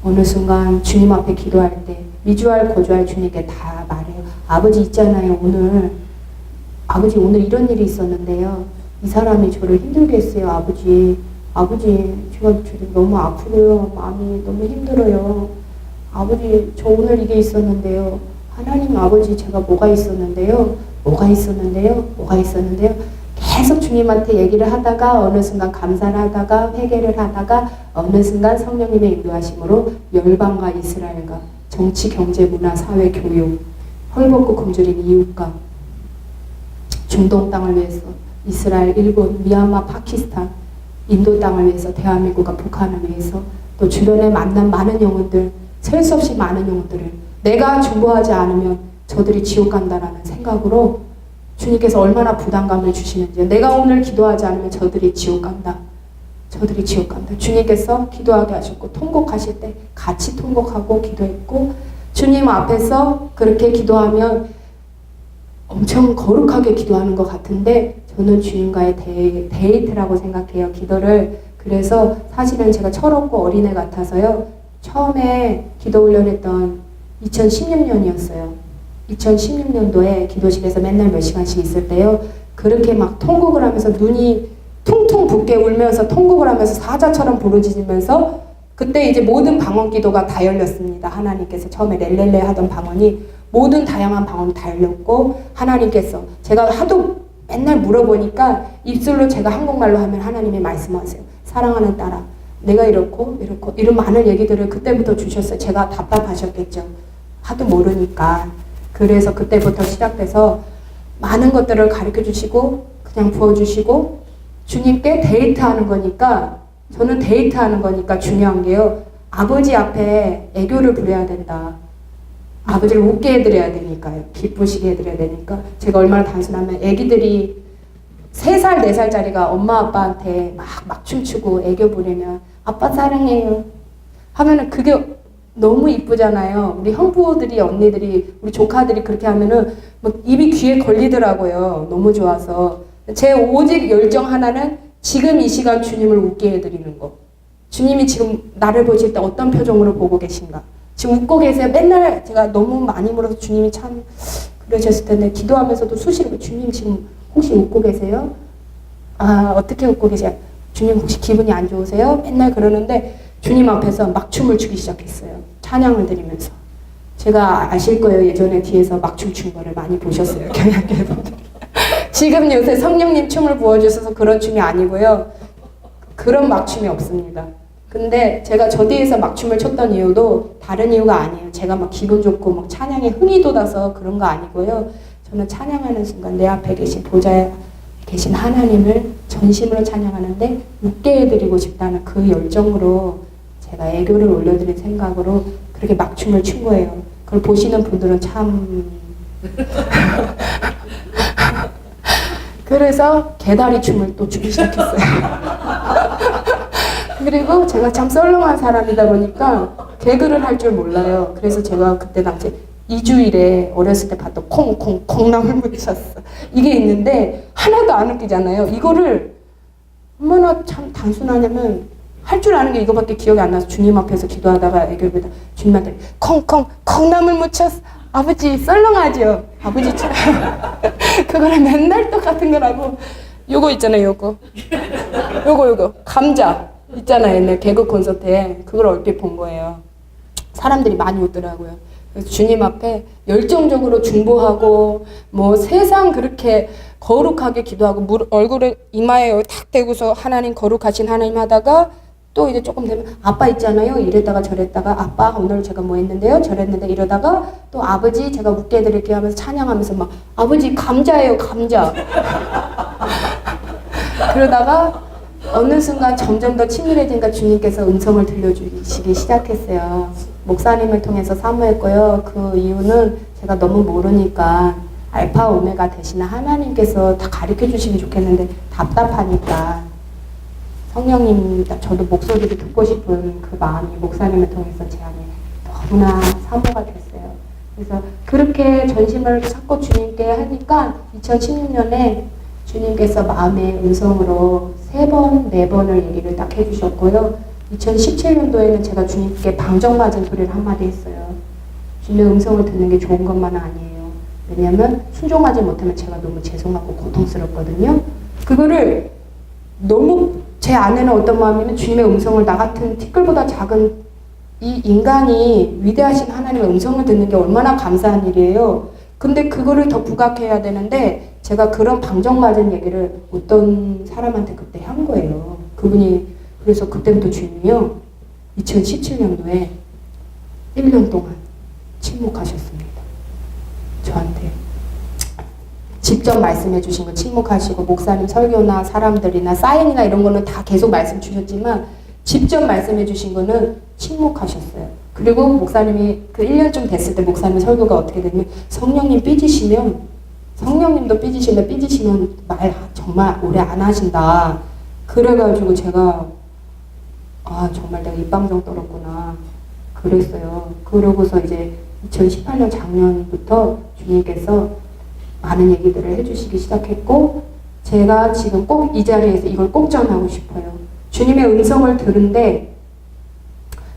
어느 순간 주님 앞에 기도할 때 미주알 고주알 주님께 다 말해요. 아버지 있잖아요. 아버지 오늘 이런 일이 있었는데요. 이 사람이 저를 힘들게 했어요. 아버지 제가 너무 아프고요. 마음이 너무 힘들어요. 아버지 저 오늘 이게 있었는데요. 하나님 아버지 제가 뭐가 있었는데요. 계속 주님한테 얘기를 하다가 어느 순간 감사를 하다가 회개를 하다가 어느 순간 성령님의 인도하심으로 열방과 이스라엘과 정치, 경제, 문화, 사회, 교육, 헐벗고 굶주린 이웃과 중동 땅을 위해서 이스라엘, 일본, 미얀마, 파키스탄, 인도 땅을 위해서 대한민국과 북한을 위해서 또 주변에 만난 많은 영혼들, 셀 수 없이 많은 영혼들을 내가 중보하지 않으면 저들이 지옥 간다라는 생각으로 주님께서 얼마나 부담감을 주시는지 내가 오늘 기도하지 않으면 저들이 지옥 간다. 저들이 지옥 간다. 주님께서 기도하게 하셨고 통곡하실 때 같이 통곡하고 기도했고 주님 앞에서 그렇게 기도하면 엄청 거룩하게 기도하는 것 같은데 저는 주님과의 데이트라고 생각해요. 기도를. 그래서 사실은 제가 철없고 어린애 같아서요. 처음에 기도 훈련했던 2016년이었어요. 2016년도에 기도실에서 맨날 몇 시간씩 있을 때요. 그렇게 막 통곡을 하면서 눈이 퉁퉁 붓게 울면서 통곡을 하면서 사자처럼 부르짖으면서 그때 이제 모든 방언 기도가 다 열렸습니다. 하나님께서 처음에 렐렐레 하던 방언이 모든 다양한 방언이 다 열렸고 하나님께서 제가 하도 맨날 물어보니까 입술로 제가 한국말로 하면 하나님이 말씀하세요. 사랑하는 딸아 내가 이렇고 이런 많은 얘기들을 그때부터 주셨어요. 제가 답답하셨겠죠. 하도 모르니까. 그래서 그때부터 시작돼서 많은 것들을 가르쳐 주시고 그냥 부어주시고 주님께 데이트하는 거니까 저는 데이트하는 거니까 중요한 게요. 아버지 앞에 애교를 부려야 된다. 아버지를 웃게 해드려야 되니까요. 기쁘시게 해드려야 되니까. 제가 얼마나 단순하면 애기들이 3살, 4살짜리가 엄마 아빠한테 막 춤추고 애교 부리면 아빠 사랑해요 하면은 그게 너무 이쁘잖아요. 우리 형부들이 언니들이 우리 조카들이 그렇게 하면은 막 입이 귀에 걸리더라고요. 너무 좋아서. 제 오직 열정 하나는 지금 이 시간 주님을 웃게 해드리는 거. 주님이 지금 나를 보실 때 어떤 표정으로 보고 계신가. 지금 웃고 계세요. 맨날 제가 너무 많이 물어서 주님이 참 그러셨을 텐데 기도하면서도 수시로 주님 지금 혹시 웃고 계세요? 아 어떻게 웃고 계세요? 주님 혹시 기분이 안 좋으세요? 맨날 그러는데 주님 앞에서 막 춤을 추기 시작했어요. 찬양을 드리면서. 제가 아실 거예요. 예전에 뒤에서 막 춤춘 거를 많이 보셨어요. 경향계분들. 지금 요새 성령님 춤을 부어주셔서 그런 춤이 아니고요. 그런 막춤이 없습니다. 근데 제가 저 뒤에서 막춤을 췄던 이유도 다른 이유가 아니에요. 제가 막 기분 좋고 막 찬양에 흥이 돋아서 그런 거 아니고요. 저는 찬양하는 순간 내 앞에 계신 보좌에 계신 하나님을 전심으로 찬양하는데 웃게 해드리고 싶다는 그 열정으로 제가 애교를 올려드린 생각으로 그렇게 막춤을 춘 거예요. 그걸 보시는 분들은 참 그래서 개다리 춤을 또 추기 시작했어요. 그리고 제가 참 썰렁한 사람이다 보니까 개그를 할 줄 몰라요. 그래서 제가 그때 당시 2주일에 어렸을 때 봤던 콩콩 콩나물 묻혔어. 이게 있는데 하나도 안 웃기잖아요. 이거를 얼마나 참 단순하냐면 할 줄 아는 게 이거밖에 기억이 안 나서 주님 앞에서 기도하다가 애교보다 주님한테 콩콩 콩나물 묻혔어. 아버지 썰렁하죠? 아버지 참 그거를 맨날 똑같은 거라고. 요거 있잖아요. 요거 감자 있잖아요. 옛날 개그 콘서트에 그걸 얼핏 본 거예요. 사람들이 많이 웃더라고요. 그래서 주님 앞에 열정적으로 중보하고 뭐 세상 그렇게 거룩하게 기도하고 얼굴을 이마에 탁 대고서 하나님 거룩하신 하나님 하다가 또 이제 조금 되면 아빠 있잖아요. 이랬다가 저랬다가 아빠 오늘 제가 뭐 했는데요. 저랬는데 이러다가 또 아버지 제가 웃게 해드릴게요 하면서 찬양하면서 막 아버지 감자예요 감자. 그러다가 어느 순간 점점 더 친밀해지니까 주님께서 음성을 들려주시기 시작했어요. 목사님을 통해서 사모했고요. 그 이유는 제가 너무 모르니까 알파 오메가 되시는 하나님께서 다 가르쳐 주시면 좋겠는데 답답하니까 성령님 저도 목소리를 듣고 싶은 그 마음이 목사님을 통해서 제 안에 너무나 사모가 됐어요. 그래서 그렇게 전심을 찾고 주님께 하니까 2016년에 주님께서 마음의 음성으로 3번, 4번을 얘기를 딱 해주셨고요. 2017년도에는 제가 주님께 방정맞은 소리를 한마디 했어요. 주님의 음성을 듣는 게 좋은 것만은 아니에요. 왜냐하면 순종하지 못하면 제가 너무 죄송하고 고통스럽거든요. 그거를 너무 제 안에는 어떤 마음이면 주님의 음성을 나 같은 티끌보다 작은 이 인간이 위대하신 하나님의 음성을 듣는 게 얼마나 감사한 일이에요. 근데 그거를 더 부각해야 되는데 제가 그런 방정맞은 얘기를 어떤 사람한테 그때 한 거예요. 그분이 그래서 그때부터 주님이요 2017년도에 1년 동안 침묵하셨습니다. 저한테 직접 말씀해 주신 거 침묵하시고 목사님 설교나 사람들이나 사인이나 이런 거는 다 계속 말씀 주셨지만 직접 말씀해 주신 거는 침묵하셨어요. 그리고 목사님이 그 1년쯤 됐을 때 목사님 설교가 어떻게 되냐면 성령님 삐지시면 성령님도 삐지시면 말 정말 오래 안 하신다. 그래가지고 제가 아, 정말 내가 입방정 떨었구나. 그랬어요. 그러고서 이제 2018년 작년부터 주님께서 많은 얘기들을 해주시기 시작했고, 제가 지금 꼭 이 자리에서 이걸 꼭 전하고 싶어요. 주님의 음성을 들은데,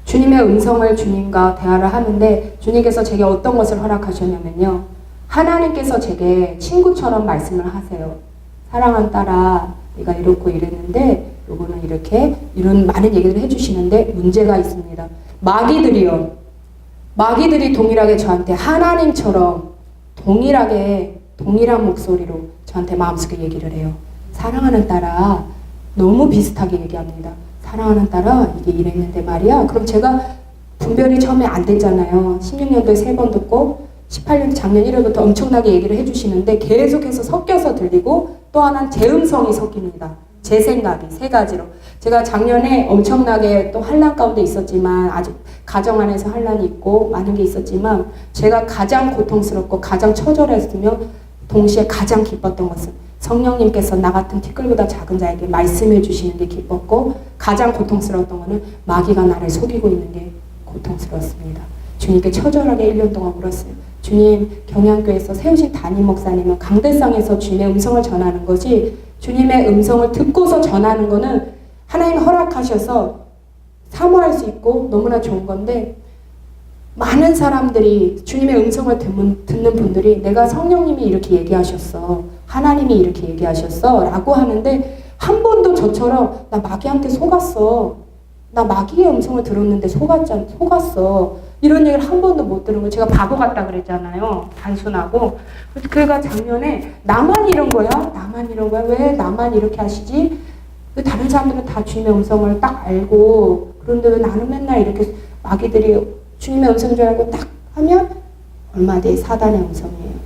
주님의 음성을 주님과 대화를 하는데, 주님께서 제게 어떤 것을 허락하셨냐면요. 하나님께서 제게 친구처럼 말씀을 하세요. 사랑하는 딸아, 네가 이렇고 이랬는데, 요거는 이렇게, 이런 많은 얘기를 해주시는데, 문제가 있습니다. 마귀들이요. 마귀들이 동일하게 저한테 하나님처럼 동일한 목소리로 저한테 마음속에 얘기를 해요. 사랑하는 딸아, 너무 비슷하게 얘기합니다. 사랑하는 딸아, 이게 이랬는데 말이야. 그럼 제가 분별이 처음에 안 됐잖아요. 16년도에 3번 듣고 18년 작년 1월부터 엄청나게 얘기를 해주시는데 계속해서 섞여서 들리고, 또 하나는 제 음성이 섞입니다. 제 생각이 3가지로. 제가 작년에 엄청나게 또 환난 가운데 있었지만, 아직 가정 안에서 환난이 있고 많은 게 있었지만, 제가 가장 고통스럽고 가장 처절했으며 동시에 가장 기뻤던 것은 성령님께서 나 같은 티끌보다 작은 자에게 말씀해 주시는 게 기뻤고, 가장 고통스러웠던 것은 마귀가 나를 속이고 있는 게 고통스러웠습니다. 주님께 처절하게 1년 동안 울었어요. 주님, 경양교회에서 세우신 담임 목사님은 강대상에서 주님의 음성을 전하는 거지, 주님의 음성을 듣고서 전하는 거는 하나님 허락하셔서 사모할 수 있고 너무나 좋은 건데, 많은 사람들이 주님의 음성을 듣는 분들이 내가 성령님이 이렇게 얘기하셨어, 하나님이 이렇게 얘기하셨어 라고 하는데, 한 번도 저처럼 나 마귀한테 속았어, 나 마귀의 음성을 들었는데 속았어, 이런 얘기를 한 번도 못 들은 거예요. 제가 바보 같다 그랬잖아요. 단순하고. 그래가 작년에 나만 이런 거야? 왜 나만 이렇게 하시지? 왜 다른 사람들은 다 주님의 음성을 딱 알고, 그런데 왜 나는 맨날 이렇게 마귀들이 주님의 음성인 줄 알고 딱 하면 얼마 뒤에 사단의 음성이에요.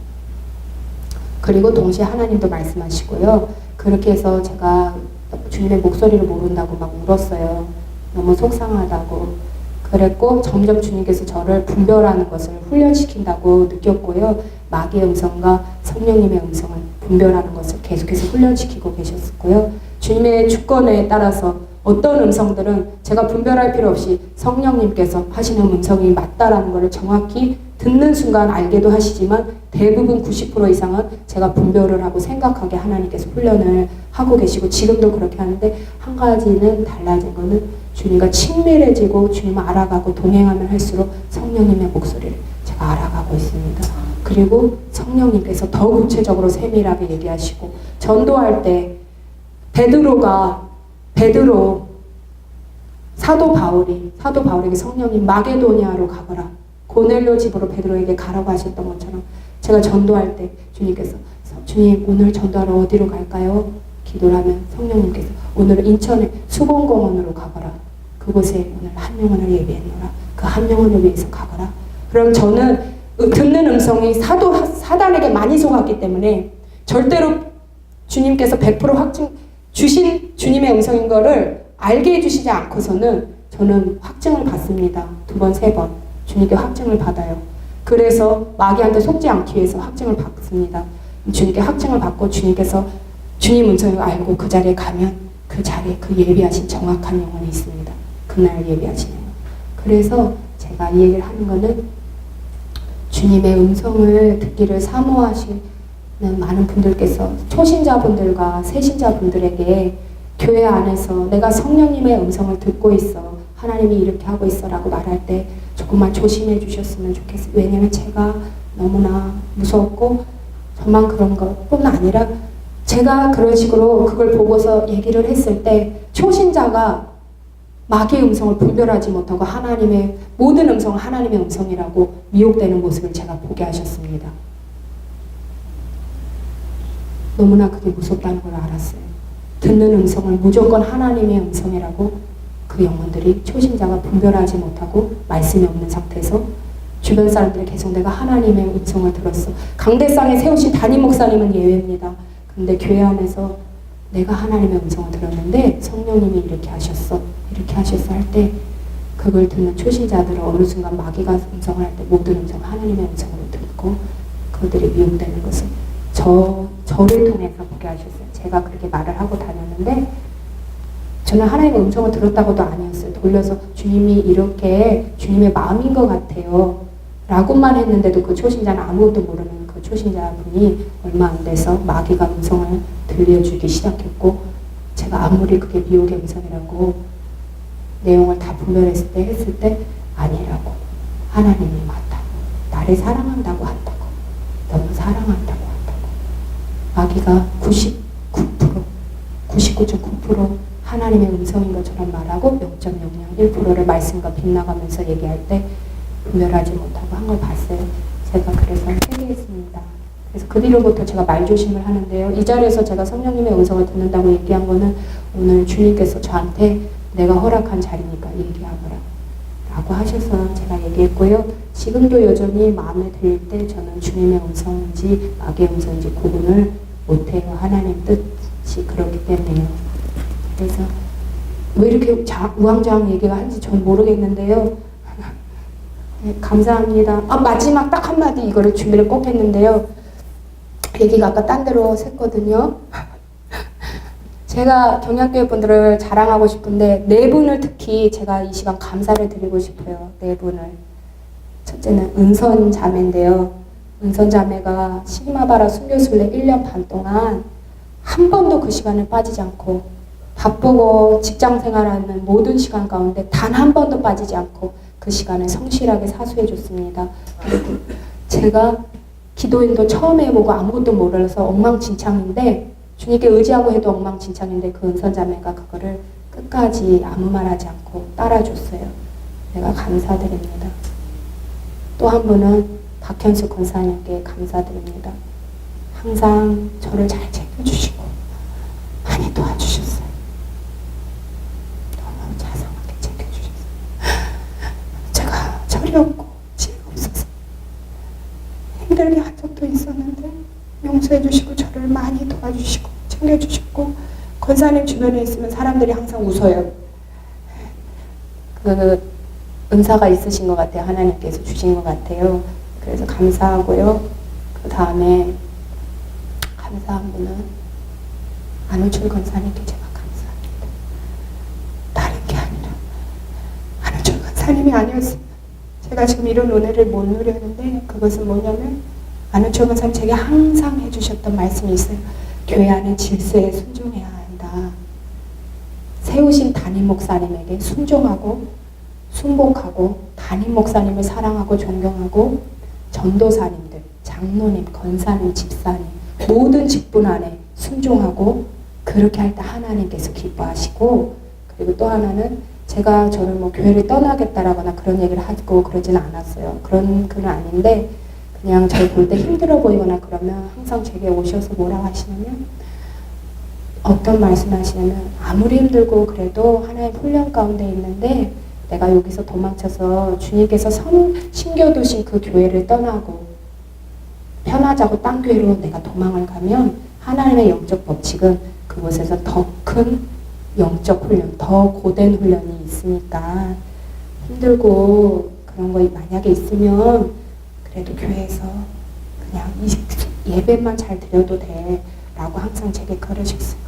그리고 동시에 하나님도 말씀하시고요. 그렇게 해서 제가 주님의 목소리를 모른다고 막 울었어요. 너무 속상하다고. 그랬고, 점점 주님께서 저를 분별하는 것을 훈련시킨다고 느꼈고요. 마귀의 음성과 성령님의 음성을 분별하는 것을 계속해서 훈련시키고 계셨고요. 주님의 주권에 따라서 어떤 음성들은 제가 분별할 필요 없이 성령님께서 하시는 음성이 맞다라는 것을 정확히 듣는 순간 알게도 하시지만, 대부분 90% 이상은 제가 분별을 하고 생각하게 하나님께서 훈련을 하고 계시고, 지금도 그렇게 하는데, 한 가지는 달라진 거는 주님과 친밀해지고 주님을 알아가고 동행하면 할수록 성령님의 목소리를 제가 알아가고 있습니다. 그리고 성령님께서 더 구체적으로 세밀하게 얘기하시고, 전도할 때 사도 바울에게 성령님 마게도니아로 가거라, 고넬료 집으로 베드로에게 가라고 하셨던 것처럼, 제가 전도할 때 주님께서 주님 오늘 전도하러 어디로 갈까요? 기도를 하면 성령님께서 오늘은 인천의 수봉공원으로 가거라, 그곳에 오늘 한 영혼을 예비했노라, 그 한 영혼을 위해서 가거라. 그럼 저는 듣는 음성이 사단에게 많이 속았기 때문에 절대로 주님께서 100% 확증 주신 주님의 음성인 거를 알게 해주시지 않고서는 저는 확증을 받습니다. 2번, 3번 주님께 확증을 받아요. 그래서 마귀한테 속지 않기 위해서 확증을 받습니다. 주님께 확증을 받고, 주님께서 주님 음성을 알고 그 자리에 가면 그 자리에 그 예비하신 정확한 영혼이 있습니다. 그날 예비하신 영혼. 그래서 제가 이 얘기를 하는 거는, 주님의 음성을 듣기를 사모하시는 많은 분들께서 초신자분들과 새신자분들에게 교회 안에서 내가 성령님의 음성을 듣고 있어, 하나님이 이렇게 하고 있어 라고 말할 때 조금만 조심해 주셨으면 좋겠어요. 왜냐면 제가 너무나 무서웠고, 저만 그런 것뿐 아니라 제가 그런 식으로 그걸 보고서 얘기를 했을 때 초신자가 마귀의 음성을 분별하지 못하고 하나님의 모든 음성은 하나님의 음성이라고 미혹되는 모습을 제가 보게 하셨습니다. 너무나 그게 무섭다는 걸 알았어요. 듣는 음성을 무조건 하나님의 음성이라고 그 영혼들이, 초신자가 분별하지 못하고 말씀이 없는 상태에서 주변 사람들이 계속 내가 하나님의 음성을 들었어. 강대상에 세우신 담임 목사님은 예외입니다. 근데 교회 안에서 내가 하나님의 음성을 들었는데 성령님이 이렇게 하셨어 할 때, 그걸 듣는 초신자들은 어느 순간 마귀가 음성을 할 때 모든 음성을 하나님의 음성으로 듣고 그들이 미혹되는 것을 저를 통해서 보게 하셨어요. 제가 그렇게 말을 하고 다녔는데 저는 하나님의 음성을 들었다고도 아니었어요. 돌려서 주님이 이렇게 주님의 마음인 것 같아요. 라고만 했는데도 그 초신자는 아무것도 모르는 그 초신자분이 얼마 안 돼서 마귀가 음성을 들려주기 시작했고, 제가 아무리 그게 미혹의 음성이라고 내용을 다 분별했을 때 아니라고, 하나님이 맞다고, 나를 사랑한다고 한다고, 너무 사랑한다고 한다고. 마귀가 99.9% 하나님의 음성인 것처럼 말하고 0.001%를 말씀과 빗나가면서 얘기할 때 분별하지 못하고 한 걸 봤어요. 제가 그래서 회개했습니다. 그래서 그 뒤로부터 제가 말조심을 하는데요. 이 자리에서 제가 성령님의 음성을 듣는다고 얘기한 거는 오늘 주님께서 저한테 내가 허락한 자리니까 얘기하거라 라고 하셔서 제가 얘기했고요. 지금도 여전히 마음에 들릴 때 저는 주님의 음성인지 마귀의 음성인지 구분을 못해요. 하나님 뜻이 그렇기 때문에요. 그래서 왜 이렇게 우왕좌왕 얘기가 하는지 전 모르겠는데요. 네, 감사합니다. 마지막 딱 한마디 이거를 준비를 꼭 했는데요. 얘기가 아까 딴 데로 샜거든요. 제가 경양교회 분들을 자랑하고 싶은데 네 분을 특히 제가 이 시간 감사를 드리고 싶어요. 네 분을. 첫째는 은선 자매인데요. 은선 자매가 시그마바라 순교순례 1년 반 동안 한 번도 그 시간을 빠지지 않고 바쁘고 직장 생활하는 모든 시간 가운데 단 한 번도 빠지지 않고 그 시간을 성실하게 사수해 줬습니다. 그리고 제가 기도인도 처음 해보고 아무것도 몰라서 엉망진창인데 주님께 의지하고 해도 엉망진창인데 그 은선자매가 그거를 끝까지 아무 말 하지 않고 따라줬어요. 내가 감사드립니다. 또 한 분은 박현수 권사님께 감사드립니다. 항상 저를 잘 챙겨주시고 많이 도와주셨어요. 너무 자상하게 챙겨주셨어요. 제가 철이 없고 지혜가 없어서 힘들게 한 적도 있었는데 용서해 주시고 저를 많이 도와주시고 챙겨주셨고, 권사님 주변에 있으면 사람들이 항상 웃어요. 그 은사가 있으신 것 같아요. 하나님께서 주신 것 같아요. 그래서 감사하고요. 그 다음에 감사한 분은 안우철 권사님께 제가 감사합니다. 다른 게 아니라 안우철 권사님이 아니었으면 제가 지금 이런 은혜를 못 누렸는데, 그것은 뭐냐면 안우철 권사님 제게 항상 해주셨던 말씀이 있어요. 교회 안에 질서에 순종해야 한다. 세우신 담임 목사님에게 순종하고 순복하고 담임 목사님을 사랑하고 존경하고 전도사님들, 장로님, 권사님, 집사님 모든 직분 안에 순종하고 그렇게 할 때 하나님께서 기뻐하시고, 그리고 또 하나는 제가 저를 뭐 교회를 떠나겠다라거나 그런 얘기를 하고 그러지는 않았어요. 그런 건 아닌데 그냥 저를 볼 때 힘들어 보이거나 그러면 항상 제게 오셔서 뭐라고 하시냐면, 어떤 말씀 하시냐면, 아무리 힘들고 그래도 하나의 훈련 가운데 있는데 내가 여기서 도망쳐서 주님께서 심겨두신 그 교회를 떠나고 편하자고 딴 교회로 내가 도망을 가면 하나님의 영적 법칙은 그곳에서 더 큰 영적 훈련, 더 고된 훈련이 있으니까 힘들고 그런 거 만약에 있으면 그래도 교회에서 그냥 예배만 잘 드려도 돼 라고 항상 제게 그러셨어요.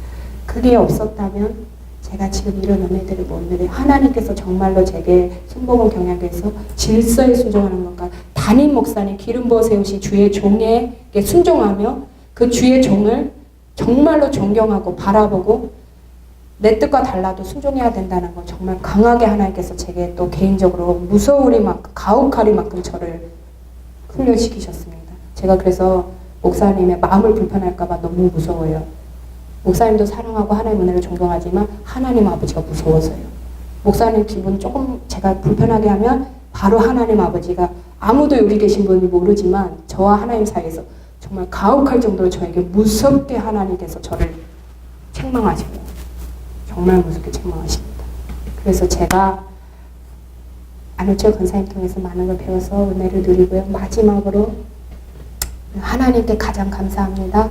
그게 없었다면 제가 지금 이런 은혜들을 못 누려요. 하나님께서 정말로 제게 순복음 경양교에서 질서에 순종하는 건가, 담임 목사님 기름 부어 세우신 주의 종에게 순종하며 그 주의 종을 정말로 존경하고 바라보고 내 뜻과 달라도 순종해야 된다는 걸 정말 강하게 하나님께서 제게 또 개인적으로 무서우리만큼 가혹하리만큼 저를 훈련시키셨습니다. 제가 그래서 목사님의 마음을 불편할까봐 너무 무서워요. 목사님도 사랑하고 하나님 은혜를 존경하지만 하나님 아버지가 무서워서요. 목사님 기분 조금 제가 불편하게 하면 바로 하나님 아버지가, 아무도 여기 계신 분이 모르지만 저와 하나님 사이에서 정말 가혹할 정도로 저에게 무섭게 하나님께서 저를 책망하시고요. 정말 무섭게 책망하십니다. 그래서 제가 안우철 권사님 통해서 많은 걸 배워서 은혜를 누리고요. 마지막으로 하나님께 가장 감사합니다.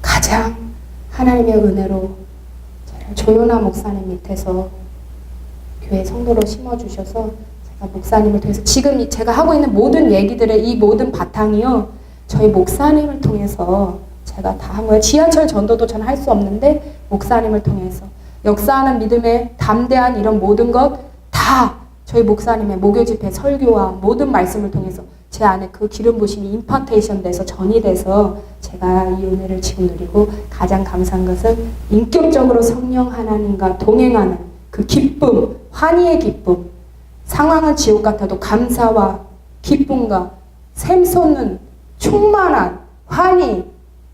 가장 하나님의 은혜로 저를 조요나 목사님 밑에서 교회 성도로 심어주셔서 제가 목사님을 통해서 지금 제가 하고 있는 모든 얘기들의 이 모든 바탕이요, 저희 목사님을 통해서 제가 다 한 거예요. 지하철 전도도 전 할 수 없는데 목사님을 통해서 역사하는 믿음의 담대한 이런 모든 것 다 저희 목사님의 목요 집회 설교와 모든 말씀을 통해서 제 안에 그 기름 부심이 임파테이션 돼서 전이 돼서 제가 이 은혜를 지금 누리고 가장 감사한 것은 인격적으로 성령 하나님과 동행하는 그 기쁨, 환희의 기쁨, 상황은 지옥 같아도 감사와 기쁨과 샘솟는 충만한 환희,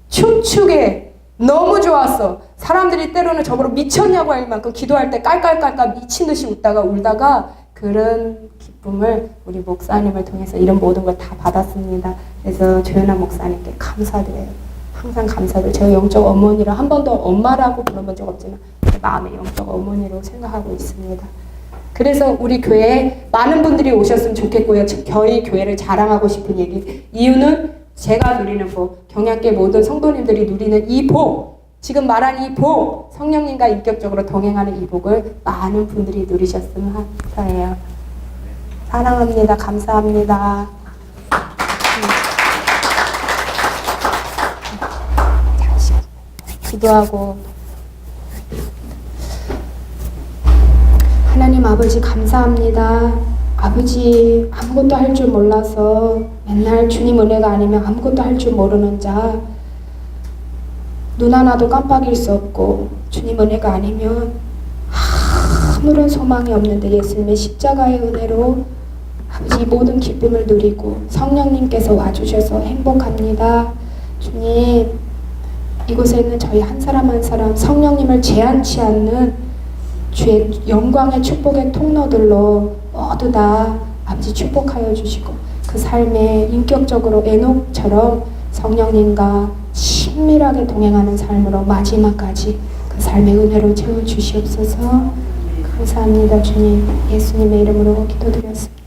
춤추게 너무 좋았어. 사람들이 때로는 저보러 미쳤냐고 할 만큼 기도할 때 깔깔깔깔 미친 듯이 웃다가 울다가 그런 기쁨을 우리 목사님을 통해서 이런 모든 걸 다 받았습니다. 그래서 조연아 목사님께 감사드려요. 항상 감사드려요. 제가 영적 어머니를 한 번도 엄마라고 불러본 적 없지만 제 마음의 영적 어머니로 생각하고 있습니다. 그래서 우리 교회에 많은 분들이 오셨으면 좋겠고요. 저희 교회를 자랑하고 싶은 얘기. 이유는 제가 누리는 복, 경약계 모든 성도님들이 누리는 이 복, 지금 말한 이 복, 성령님과 인격적으로 동행하는 이 복을 많은 분들이 누리셨으면 해요. 사랑합니다. 감사합니다. 잠시 기도하고. 하나님 아버지 감사합니다. 아버지 아무것도 할 줄 몰라서 맨날 주님 은혜가 아니면 아무것도 할 줄 모르는 자, 눈 하나도 깜빡일 수 없고 주님 은혜가 아니면 아무런 소망이 없는데 예수님의 십자가의 은혜로 아버지 모든 기쁨을 누리고 성령님께서 와주셔서 행복합니다. 주님, 이곳에 있는 저희 한 사람 한 사람 성령님을 제한치 않는 주의 영광의 축복의 통로들로 모두 다 아버지 축복하여 주시고 그 삶에 인격적으로 에녹처럼 성령님과 친밀하게 동행하는 삶으로 마지막까지 그 삶의 은혜로 채워주시옵소서. 감사합니다. 주님, 예수님의 이름으로 기도드렸습니다.